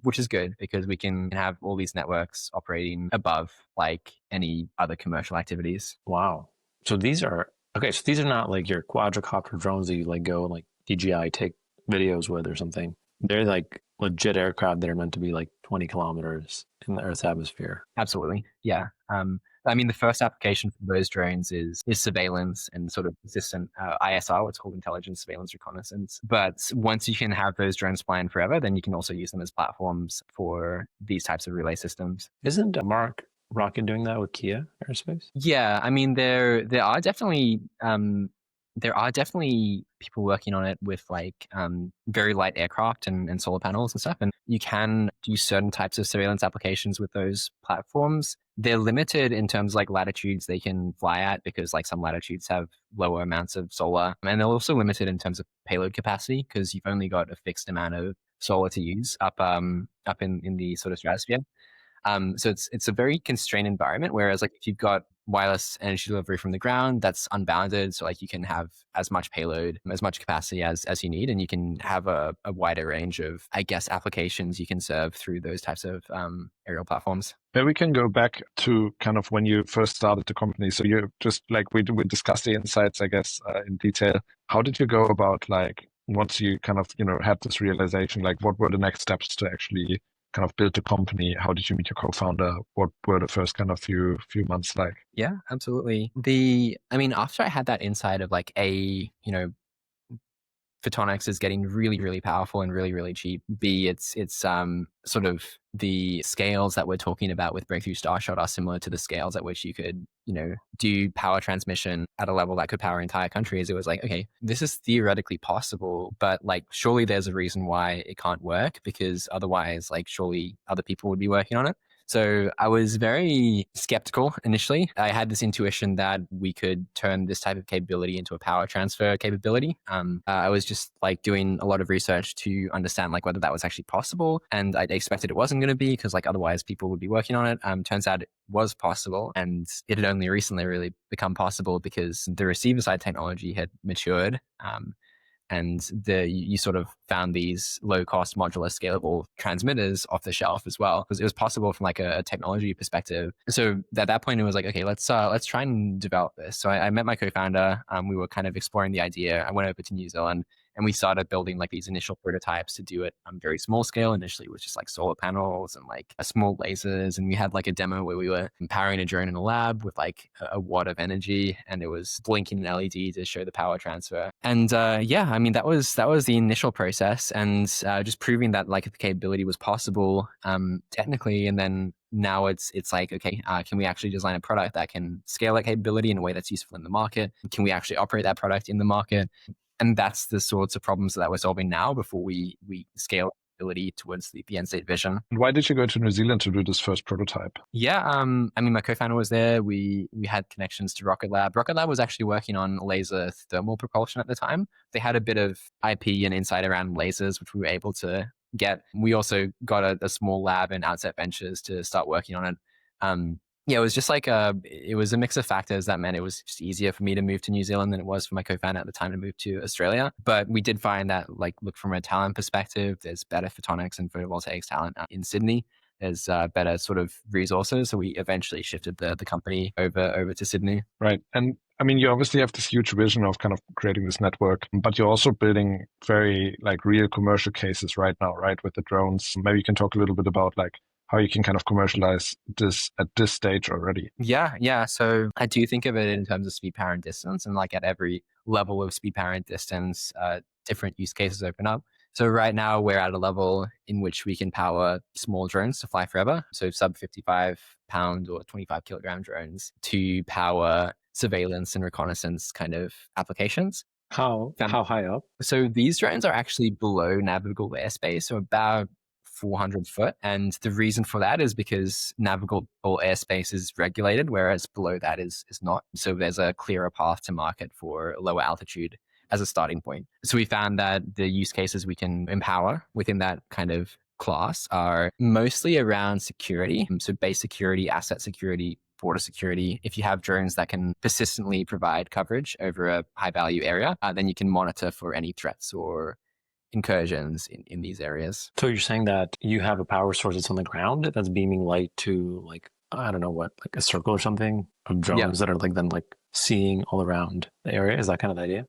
which is good because we can have all these networks operating above like any other commercial activities. Wow. So these are, okay, so these are not like your quadricopter drones that you like go and like DJI take videos with or something. They're like legit aircraft that are meant to be like 20 kilometers in the Earth's atmosphere. Absolutely. Yeah. I mean, the first application for those drones is surveillance and sort of consistent ISR, what's called intelligence, surveillance, reconnaissance. But once you can have those drones flying forever, then you can also use them as platforms for these types of relay systems. Isn't Mark Rocket doing that with Kia Aerospace? Yeah, I mean, there are definitely people working on it with like very light aircraft and solar panels and stuff. And you can do certain types of surveillance applications with those platforms. They're limited in terms of like latitudes they can fly at because like some latitudes have lower amounts of solar. And they're also limited in terms of payload capacity because you've only got a fixed amount of solar to use up in the sort of stratosphere. So it's a very constrained environment. Whereas like if you've got wireless energy delivery from the ground, that's unbounded. So like you can have as much payload, as much capacity as you need, and you can have a wider range of, I guess, applications you can serve through those types of aerial platforms. Maybe we can go back to kind of when you first started the company. So you just like we discussed the insights, I guess, in detail. How did you go about like once you kind of had this realization? Like, what were the next steps to actually kind of build the company? How did you meet your co-founder? What were the first kind of few months like? Yeah, absolutely. After I had that insight of like photonics is getting really, really powerful and really, really cheap. B, it's sort of the scales that we're talking about with Breakthrough Starshot are similar to the scales at which you could, do power transmission at a level that could power entire countries. It was like, okay, this is theoretically possible, but like surely there's a reason why it can't work because otherwise, like surely other people would be working on it. So I was very skeptical initially. I had this intuition that we could turn this type of capability into a power transfer capability. I was just like doing a lot of research to understand like whether that was actually possible. And I expected it wasn't going to be because like otherwise people would be working on it. Turns out it was possible, and it had only recently really become possible because the receiver side technology had matured. and you sort of found these low cost modular scalable transmitters off the shelf as well, because it was possible from like a technology perspective. So at that point it was like, okay, let's try and develop this. So I met my co-founder. We were kind of exploring the idea. I went over to New Zealand and we started building like these initial prototypes to do it on very small scale. Initially, it was just like solar panels and like small lasers. And we had like a demo where we were powering a drone in a lab with like a watt of energy, and it was blinking an LED to show the power transfer. And yeah, I mean, that was the initial process, and just proving that like the capability was possible technically. And then now it's like, okay, can we actually design a product that can scale that capability in a way that's useful in the market? Can we actually operate that product in the market? And that's the sorts of problems that we're solving now before we scale ability towards the end state vision. And why did you go to New Zealand to do this first prototype? Yeah, I mean, my co-founder was there. We had connections to Rocket Lab. Rocket Lab was actually working on laser thermal propulsion at the time. They had a bit of IP and insight around lasers, which we were able to get. We also got a small lab in Outset Ventures to start working on it. Yeah, it was just like it was a mix of factors that meant it was just easier for me to move to New Zealand than it was for my co-founder at the time to move to Australia. But we did find that, like, look, from a talent perspective, there's better photonics and photovoltaics talent in Sydney. There's better sort of resources. So we eventually shifted the company over to Sydney. Right. And I mean, you obviously have this huge vision of kind of creating this network, but you're also building very like real commercial cases right now, right? With the drones. Maybe you can talk a little bit about like how you can kind of commercialize this at this stage already. Yeah. So I do think of it in terms of speed, power, and distance. And like at every level of speed, power, and distance, different use cases open up. So right now we're at a level in which we can power small drones to fly forever. So sub 55 pound or 25 kilogram drones to power surveillance and reconnaissance kind of applications. How high up? So these drones are actually below navigable airspace, so about 400 foot. And the reason for that is because navigable airspace is regulated, whereas below that is not. So there's a clearer path to market for lower altitude as a starting point. So we found that the use cases we can empower within that kind of class are mostly around security. So base security, asset security, border security. If you have drones that can persistently provide coverage over a high value area, then you can monitor for any threats or incursions in these areas. So you're saying that you have a power source that's on the ground that's beaming light to, like, I don't know what, like a circle or something of drones that are like then like seeing all around the area. Is that kind of the idea?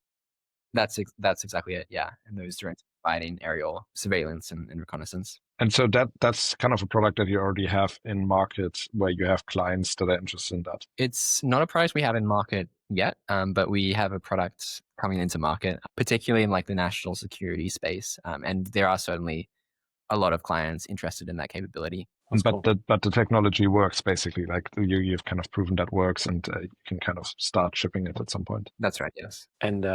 That's exactly it. Yeah. And those drones providing aerial surveillance and reconnaissance. And so that's kind of a product that you already have in market where you have clients that are interested in that. It's not a product we have in market yet, but we have a product coming into market, particularly in like the national security space. And there are certainly a lot of clients interested in that capability. But the technology works basically. Like you've kind of proven that works, and you can kind of start shipping it at some point. That's right. Yes. And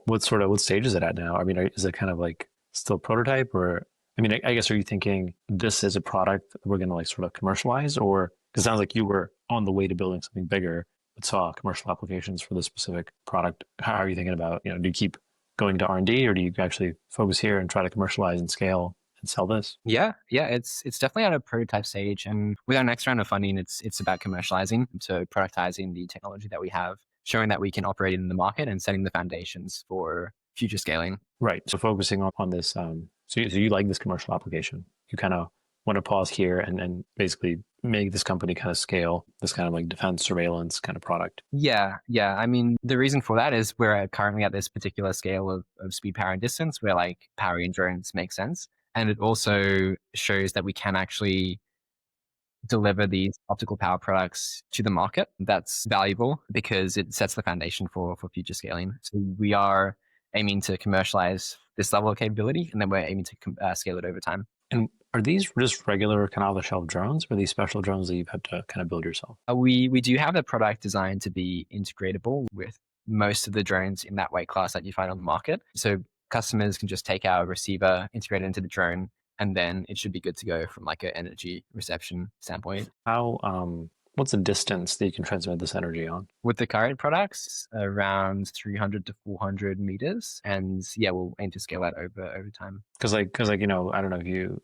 what stage is it at now? I mean, is it kind of like still prototype, or I mean, I guess, are you thinking this is a product that we're going to like sort of commercialize, or because it sounds like you were on the way to building something bigger, but saw commercial applications for this specific product. How are you thinking about, do you keep going to R&D, or do you actually focus here and try to commercialize and scale and sell this? Yeah. It's definitely at a prototype stage, and with our next round of funding, it's about commercializing, so productizing the technology that we have, showing that we can operate in the market, and setting the foundations for future scaling. Right. So focusing on this, so you like this commercial application. You kind of want to pause here and basically make this company kind of scale this kind of like defense surveillance kind of product. Yeah. I mean, the reason for that is we're currently at this particular scale of speed, power, and distance where like powering drones makes sense. And it also shows that we can actually deliver these optical power products to the market. That's valuable because it sets the foundation for future scaling. So we are aiming to commercialize this level of capability, and then we're aiming to scale it over time. And are these just regular kind of off-the-shelf drones, or are these special drones that you've had to kind of build yourself? We do have the product designed to be integratable with most of the drones in that weight class that you find on the market. So customers can just take our receiver, integrate it into the drone, and then it should be good to go from like an energy reception standpoint. What's the distance that you can transmit this energy on? With the current products, around 300 to 400 meters. And yeah, we'll aim to scale that over time. Because I don't know if you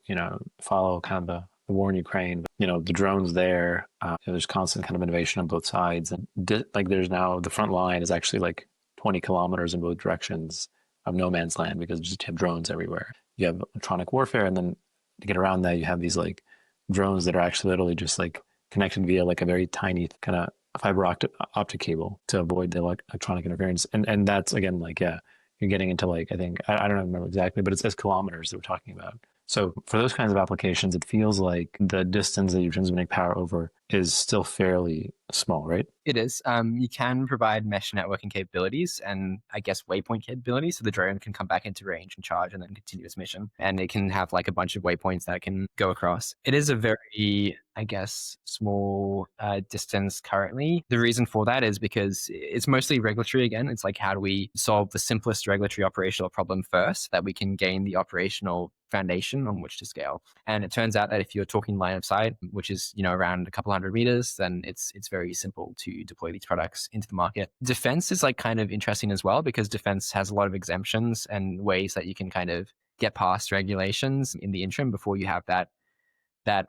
follow kind of the war in Ukraine, but, the drones there, there's constant kind of innovation on both sides. And like there's now the front line is actually like 20 kilometers in both directions. of no man's land because you just have drones everywhere. You have electronic warfare, and then to get around that, you have these like drones that are actually literally just like connected via like a very tiny kind of fiber optic cable to avoid the electronic interference. And that's again like, yeah, you're getting into like, I think I don't remember exactly, but it says kilometers that we're talking about. So for those kinds of applications, it feels like the distance that you're transmitting power over is still fairly small, right? It is. You can provide mesh networking capabilities and I guess waypoint capabilities, so the drone can come back into range and charge and then continue its mission. And it can have like a bunch of waypoints that it can go across. It is a very, I guess, small distance currently. The reason for that is because it's mostly regulatory again. It's like, how do we solve the simplest regulatory operational problem first, that we can gain the operational foundation on which to scale. And it turns out that if you're talking line of sight, which is, around a couple hundred meters, then it's very simple to deploy these products into the market. Defense is like kind of interesting as well, because defense has a lot of exemptions and ways that you can kind of get past regulations in the interim before you have that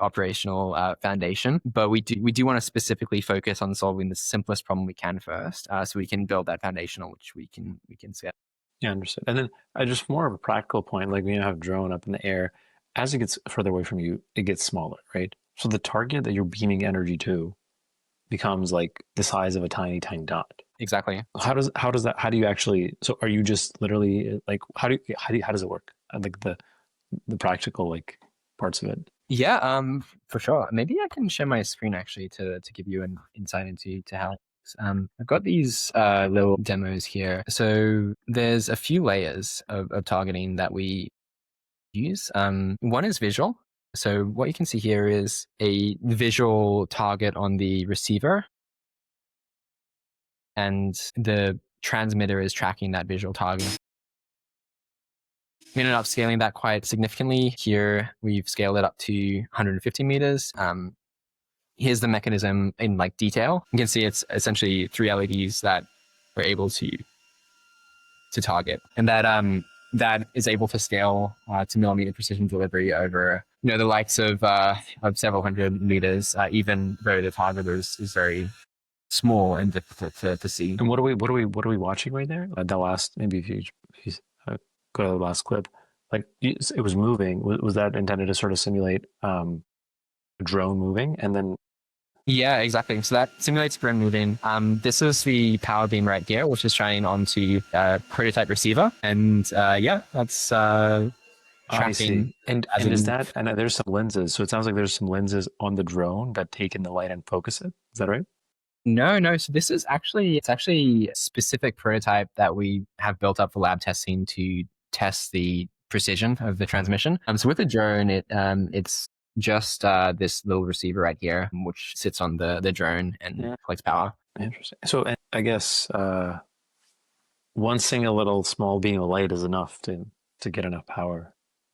operational foundation. But we do want to specifically focus on solving the simplest problem we can first, so we can build that foundation on which we can scale. Yeah, understood. And then just more of a practical point, like when you have a drone up in the air, as it gets further away from you, it gets smaller, right? So the target that you're beaming energy to becomes like the size of a tiny, tiny dot. Exactly. How do you actually, so are you just literally like, how does it work? Like the practical like parts of it. Yeah, for sure. Maybe I can share my screen actually to give you an insight into how. I've got these little demos here. So there's a few layers of targeting that we use. One is visual. So what you can see here is a visual target on the receiver, and the transmitter is tracking that visual target. We ended up scaling that quite significantly. Here we've scaled it up to 150 meters. Here's the mechanism in like detail. You can see it's essentially 3 LEDs that we're able to target, and that is able to scale to millimeter precision delivery over the likes of several hundred meters, even though the target is very small and difficult to see. And what are we watching right there? The last, maybe if you go to the last clip, like it was moving. Was that intended to sort of simulate a drone moving? And then yeah, exactly. So that simulates drone moving. This is the power beam right here, which is shining onto a prototype receiver, and that's tracking. I see. And is that, and there's some lenses. So it sounds like there's some lenses on the drone that take in the light and focus it. Is that right? No. So this is actually a specific prototype that we have built up for lab testing to test the precision of the transmission. So with the drone, it's just this little receiver right here, which sits on the drone and collects power. Interesting. So I guess one single little small beam of light is enough to get enough power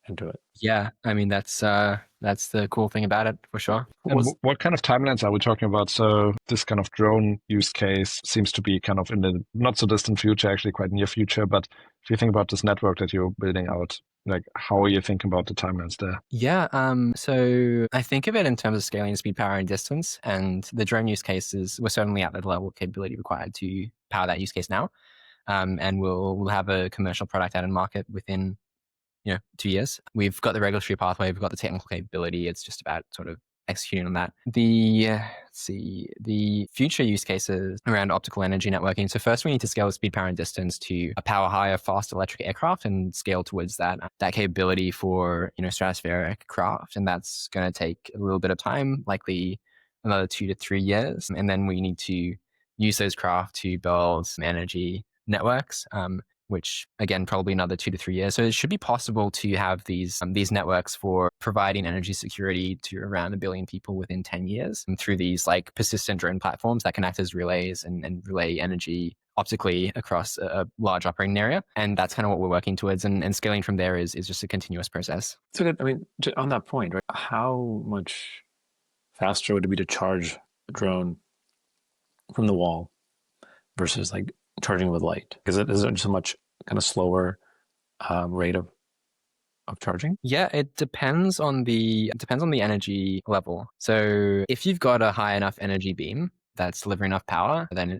into it. Yeah, I mean that's the cool thing about it, for sure. And what kind of timelines are we talking about? So this kind of drone use case seems to be kind of in the not so distant future, actually quite near future. But if you think about this network that you're building out, like how are you thinking about the timelines there? Yeah, so I think of it in terms of scaling speed, power, and distance. And the drone use cases, we're certainly at the level of capability required to power that use case now. And we'll have a commercial product out in market within 2 years. We've got the regulatory pathway, we've got the technical capability. It's just about sort of executing on that. The future use cases around optical energy networking. So first we need to scale the speed, power, and distance to a power higher, fast electric aircraft and scale towards that capability for stratospheric craft. And that's going to take a little bit of time, likely another 2 to 3 years. And then we need to use those craft to build some energy networks, which again, probably another 2 to 3 years. So it should be possible to have these networks for providing energy security to around 1 billion people within 10 years, and through these like persistent drone platforms that can act as relays and relay energy optically across a large operating area. And that's kind of what we're working towards. And scaling from there is just a continuous process. So I mean, on that point, right? How much faster would it be to charge a drone from the wall versus like charging with light? Because it is so much kind of slower rate of charging. Yeah, it depends on the energy level. So if you've got a high enough energy beam that's delivering enough power, then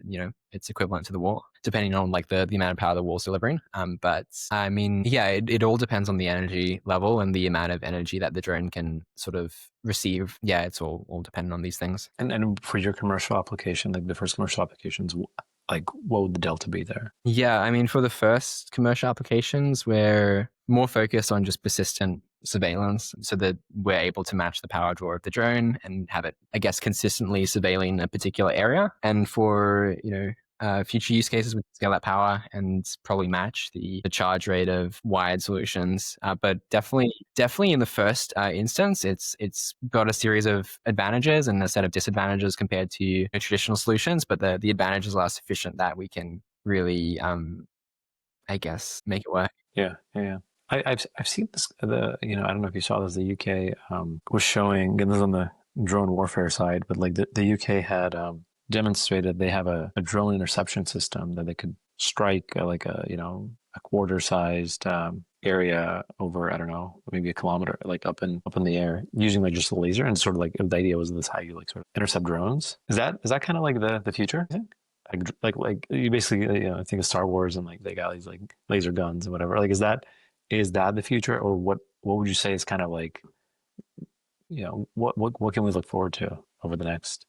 it's equivalent to the wall. depending on like the amount of power the wall's delivering. But I mean, yeah, it all depends on the energy level and the amount of energy that the drone can sort of receive. Yeah, it's all dependent on these things. And for your commercial application, like the first commercial applications, like what would the delta be there? Yeah, I mean, for the first commercial applications, we're more focused on just persistent surveillance so that we're able to match the power draw of the drone and have it, I guess, consistently surveilling a particular area. And for, future use cases, we can scale that power and probably match the charge rate of wired solutions. But definitely in the first instance, it's got a series of advantages and a set of disadvantages compared to traditional solutions. But the advantages are sufficient that we can really, I guess, make it work. Yeah. I've seen this. I don't know if you saw this. The UK was showing, and this is on the drone warfare side, but like the UK had demonstrated they have a drone interception system that they could strike a quarter-sized area over, I don't know, maybe a kilometer, like up in the air, using like just a laser, and sort of like the idea was this how you like sort of intercept drones. Is that kind of like the future? I think. Like you basically think of Star Wars and like they got these like laser guns and whatever. Like is that the future, or what would you say is kind of like, what can we look forward to over the next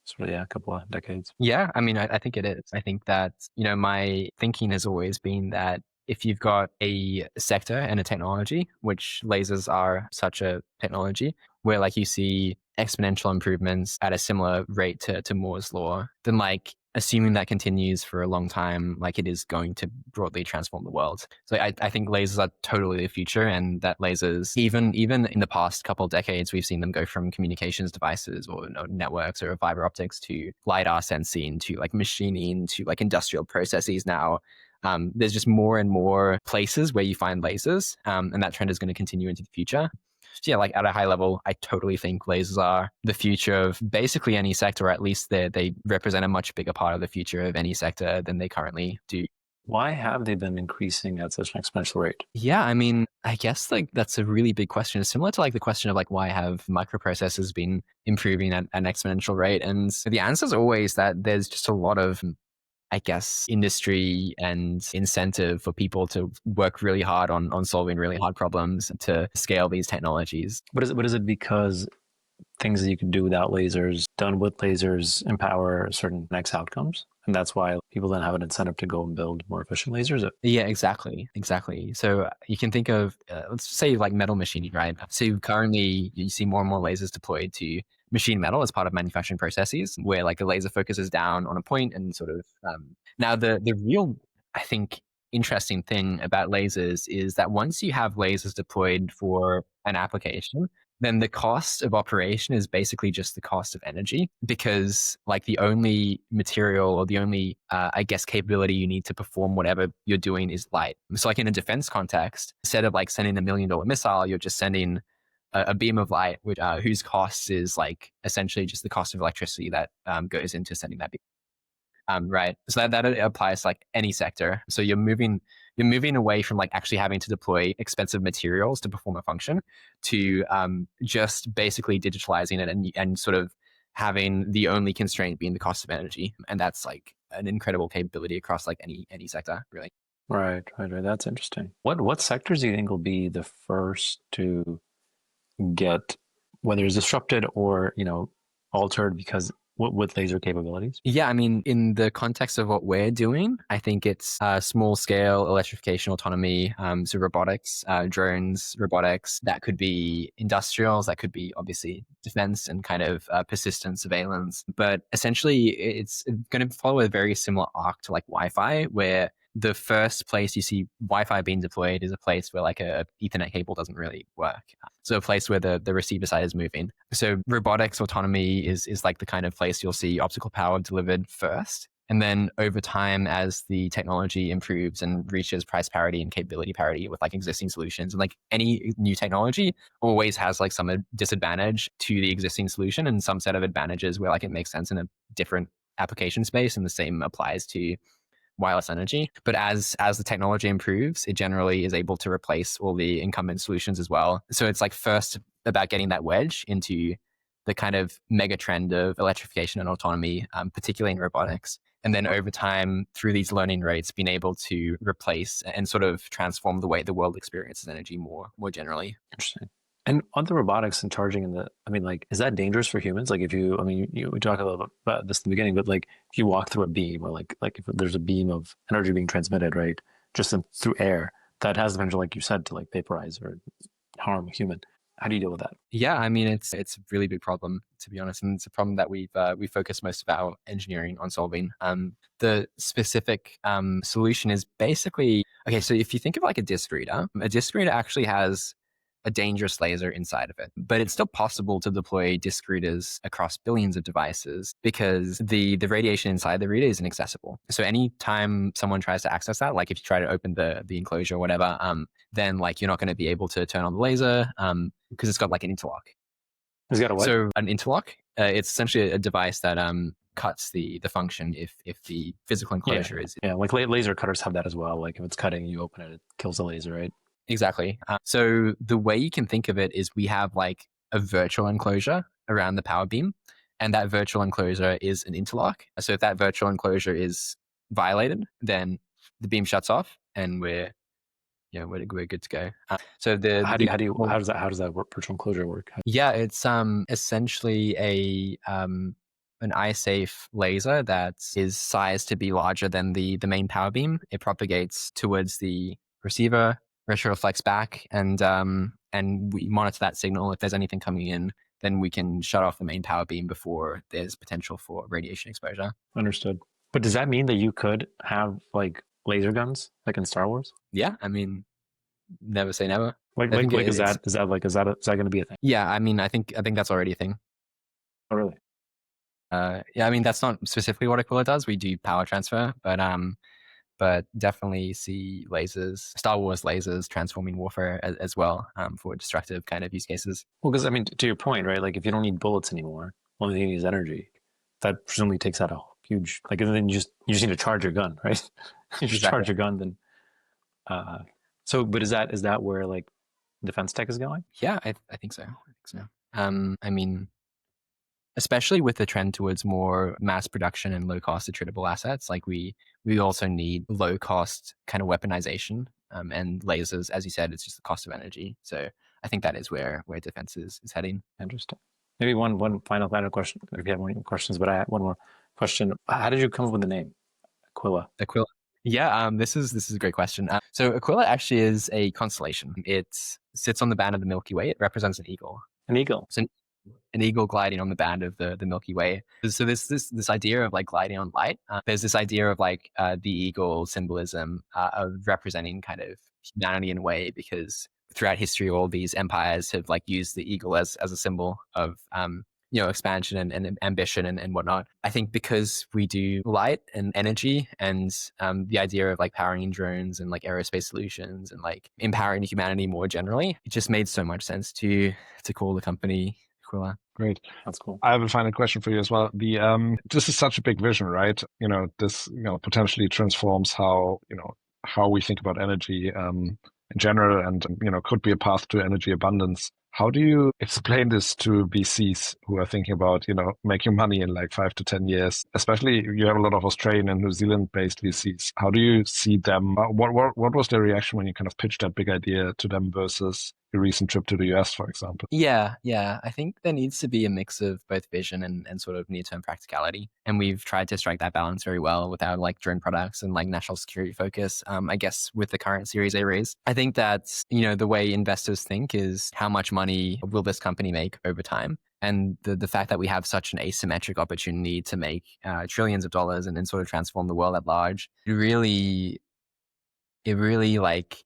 sort of couple of decades? Yeah, I mean, I think it is. I think that, my thinking has always been that if you've got a sector and a technology, which lasers are such a technology, where like you see exponential improvements at a similar rate to Moore's law, then like assuming that continues for a long time, like it is going to broadly transform the world. So I think lasers are totally the future, and that lasers, even in the past couple of decades, we've seen them go from communications devices or networks or fiber optics to LiDAR sensing to like machining to like industrial processes now. There's just more and more places where you find lasers, and that trend is going to continue into the future. So yeah, like at a high level, I totally think lasers are the future of basically any sector, or at least they represent a much bigger part of the future of any sector than they currently do. Why have they been increasing at such an exponential rate? Yeah, I mean, I guess like that's a really big question. It's similar to like the question of like why have microprocessors been improving at an exponential rate? And the answer is always that there's just a lot of, I guess, industry and incentive for people to work really hard on solving really hard problems to scale these technologies. But is it because things that you can do without lasers, done with lasers, empower certain next outcomes? And that's why people then have an incentive to go and build more efficient lasers? Yeah, exactly. So you can think of, let's say like metal machining, right? So currently you see more and more lasers deployed to machine metal as part of manufacturing processes, where like a laser focuses down on a point and sort of, now the real, I think, interesting thing about lasers is that once you have lasers deployed for an application, then the cost of operation is basically just the cost of energy, because like the only material or the only, I guess, capability you need to perform whatever you're doing is light. So like in a defense context, instead of like sending $1 million missile, you're just sending a beam of light, which, whose cost is like essentially just the cost of electricity that goes into sending that beam. Right. So that applies to like any sector. So you're moving away from like actually having to deploy expensive materials to perform a function to just basically digitalizing it and sort of having the only constraint being the cost of energy. And that's like an incredible capability across like any sector, really. Right. That's interesting. What sectors do you think will be the first to get, whether it's disrupted or, altered because with laser capabilities? Yeah, I mean, in the context of what we're doing, I think it's small scale electrification, autonomy, so robotics, drones, robotics. That could be industrials, that could be obviously defense and kind of persistent surveillance. But essentially, it's going to follow a very similar arc to like Wi-Fi, where the first place you see Wi-Fi being deployed is a place where like a Ethernet cable doesn't really work. So a place where the receiver side is moving. So robotics, autonomy is like the kind of place you'll see optical power delivered first. And then over time, as the technology improves and reaches price parity and capability parity with like existing solutions, and like any new technology always has like some disadvantage to the existing solution and some set of advantages where like it makes sense in a different application space, and the same applies to wireless energy. But as the technology improves, it generally is able to replace all the incumbent solutions as well. So it's like first about getting that wedge into the kind of mega trend of electrification and autonomy, particularly in robotics. And then over time, through these learning rates, being able to replace and sort of transform the way the world experiences energy more generally. Interesting. And on the robotics and charging is that dangerous for humans? Like if we talked a little bit about this in the beginning, but like if you walk through a beam or like if there's a beam of energy being transmitted, right, just through air, that has the potential, like you said, to like vaporize or harm a human. How do you deal with that? Yeah, I mean, it's a really big problem, to be honest, and it's a problem that we focus most of our engineering on solving. The specific solution is basically, okay, so if you think of like a disk reader actually has a dangerous laser inside of it, but it's still possible to deploy disk readers across billions of devices because the radiation inside the reader is inaccessible. So anytime someone tries to access that, like if you try to open the enclosure or whatever, then like you're not going to be able to turn on the laser because it's got like an interlock. It's got a what? So an interlock, it's essentially a device that cuts the function if the physical enclosure is. Yeah, like laser cutters have that as well. Like if it's cutting, you open it, it kills the laser, right? Exactly. So the way you can think of it is we have like a virtual enclosure around the power beam, and that virtual enclosure is an interlock. So if that virtual enclosure is violated, then the beam shuts off, and we're good to go. So how does that work, virtual enclosure work? Yeah, it's essentially an eye-safe laser that is sized to be larger than the main power beam. It propagates towards the receiver, retroreflects back, and we monitor that signal. If there's anything coming in, then we can shut off the main power beam before there's potential for radiation exposure. Understood. But does that mean that you could have like laser guns like in Star Wars? Yeah, I mean, never say never. Is that going to be a thing? Yeah, I mean, I think that's already a thing. Oh, really? Yeah, I mean, that's not specifically what Aquila does. We do power transfer, but definitely see lasers, Star Wars lasers transforming warfare as well for destructive kind of use cases. Well, because I mean, to your point, right? Like if you don't need bullets anymore, only thing you need is energy. That presumably takes out a huge, like, and then you just need to charge your gun, right? You just charge your gun, then. But is that where like defense tech is going? Yeah, I think so. I mean, especially with the trend towards more mass production and low cost attritable assets, like we also need low cost kind of weaponization and lasers. As you said, it's just the cost of energy. So I think that is where defense is heading. Interesting. Maybe one final question. If you have any questions, but I have one more question. How did you come up with the name Aquila? Yeah, this is a great question. So Aquila actually is a constellation. It sits on the band of the Milky Way. It represents an eagle. An eagle. So an eagle gliding on the band of the Milky Way. So there's this idea of like gliding on light. There's this idea of like the eagle symbolism of representing kind of humanity in a way, because throughout history, all these empires have like used the eagle as a symbol of expansion and ambition and whatnot. I think because we do light and energy and the idea of like powering drones and like aerospace solutions and like empowering humanity more generally, it just made so much sense to call the company Aquila. Great. That's cool. I have a final question for you as well. This is such a big vision, right? This potentially transforms how we think about energy in general, and could be a path to energy abundance. How do you explain this to VCs who are thinking about, making money in like 5 to 10 years? Especially, you have a lot of Australian and New Zealand-based VCs. How do you see them? What was their reaction when you kind of pitched that big idea to them versus your recent trip to the US, for example? Yeah. I think there needs to be a mix of both vision and sort of near-term practicality. And we've tried to strike that balance very well with our like drone products and like national security focus. I guess with the current Series A raise, I think that, the way investors think is how much money will this company make over time? And the fact that we have such an asymmetric opportunity to make trillions of dollars and then sort of transform the world at large, it really like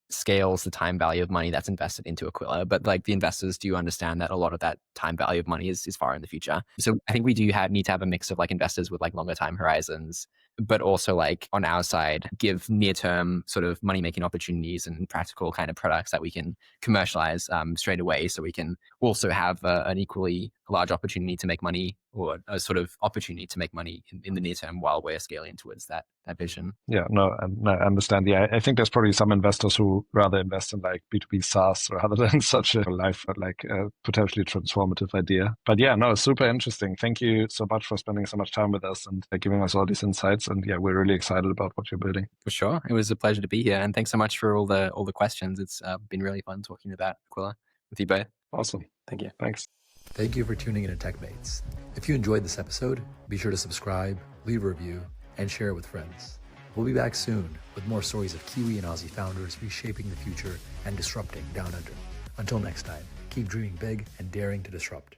scales the time value of money that's invested into Aquila. But like the investors do understand that a lot of that time value of money is far in the future. So I think we do need to have a mix of like investors with like longer time horizons but also like on our side, give near-term sort of money-making opportunities and practical kind of products that we can commercialize straight away. So we can also have an equally large opportunity to make money, or a sort of opportunity to make money in the near term while we're scaling towards that vision. Yeah, no, I understand. Yeah, I think there's probably some investors who rather invest in like B2B SaaS rather than such a potentially transformative idea. But yeah, no, super interesting. Thank you so much for spending so much time with us and giving us all these insights. And yeah, we're really excited about what you're building. For sure. It was a pleasure to be here. And thanks so much for all the questions. It's been really fun talking about Aquila with you both. Awesome. Thank you. Thanks. Thank you for tuning in to TechMates. If you enjoyed this episode, be sure to subscribe, leave a review, and share it with friends. We'll be back soon with more stories of Kiwi and Aussie founders reshaping the future and disrupting down under. Until next time, keep dreaming big and daring to disrupt.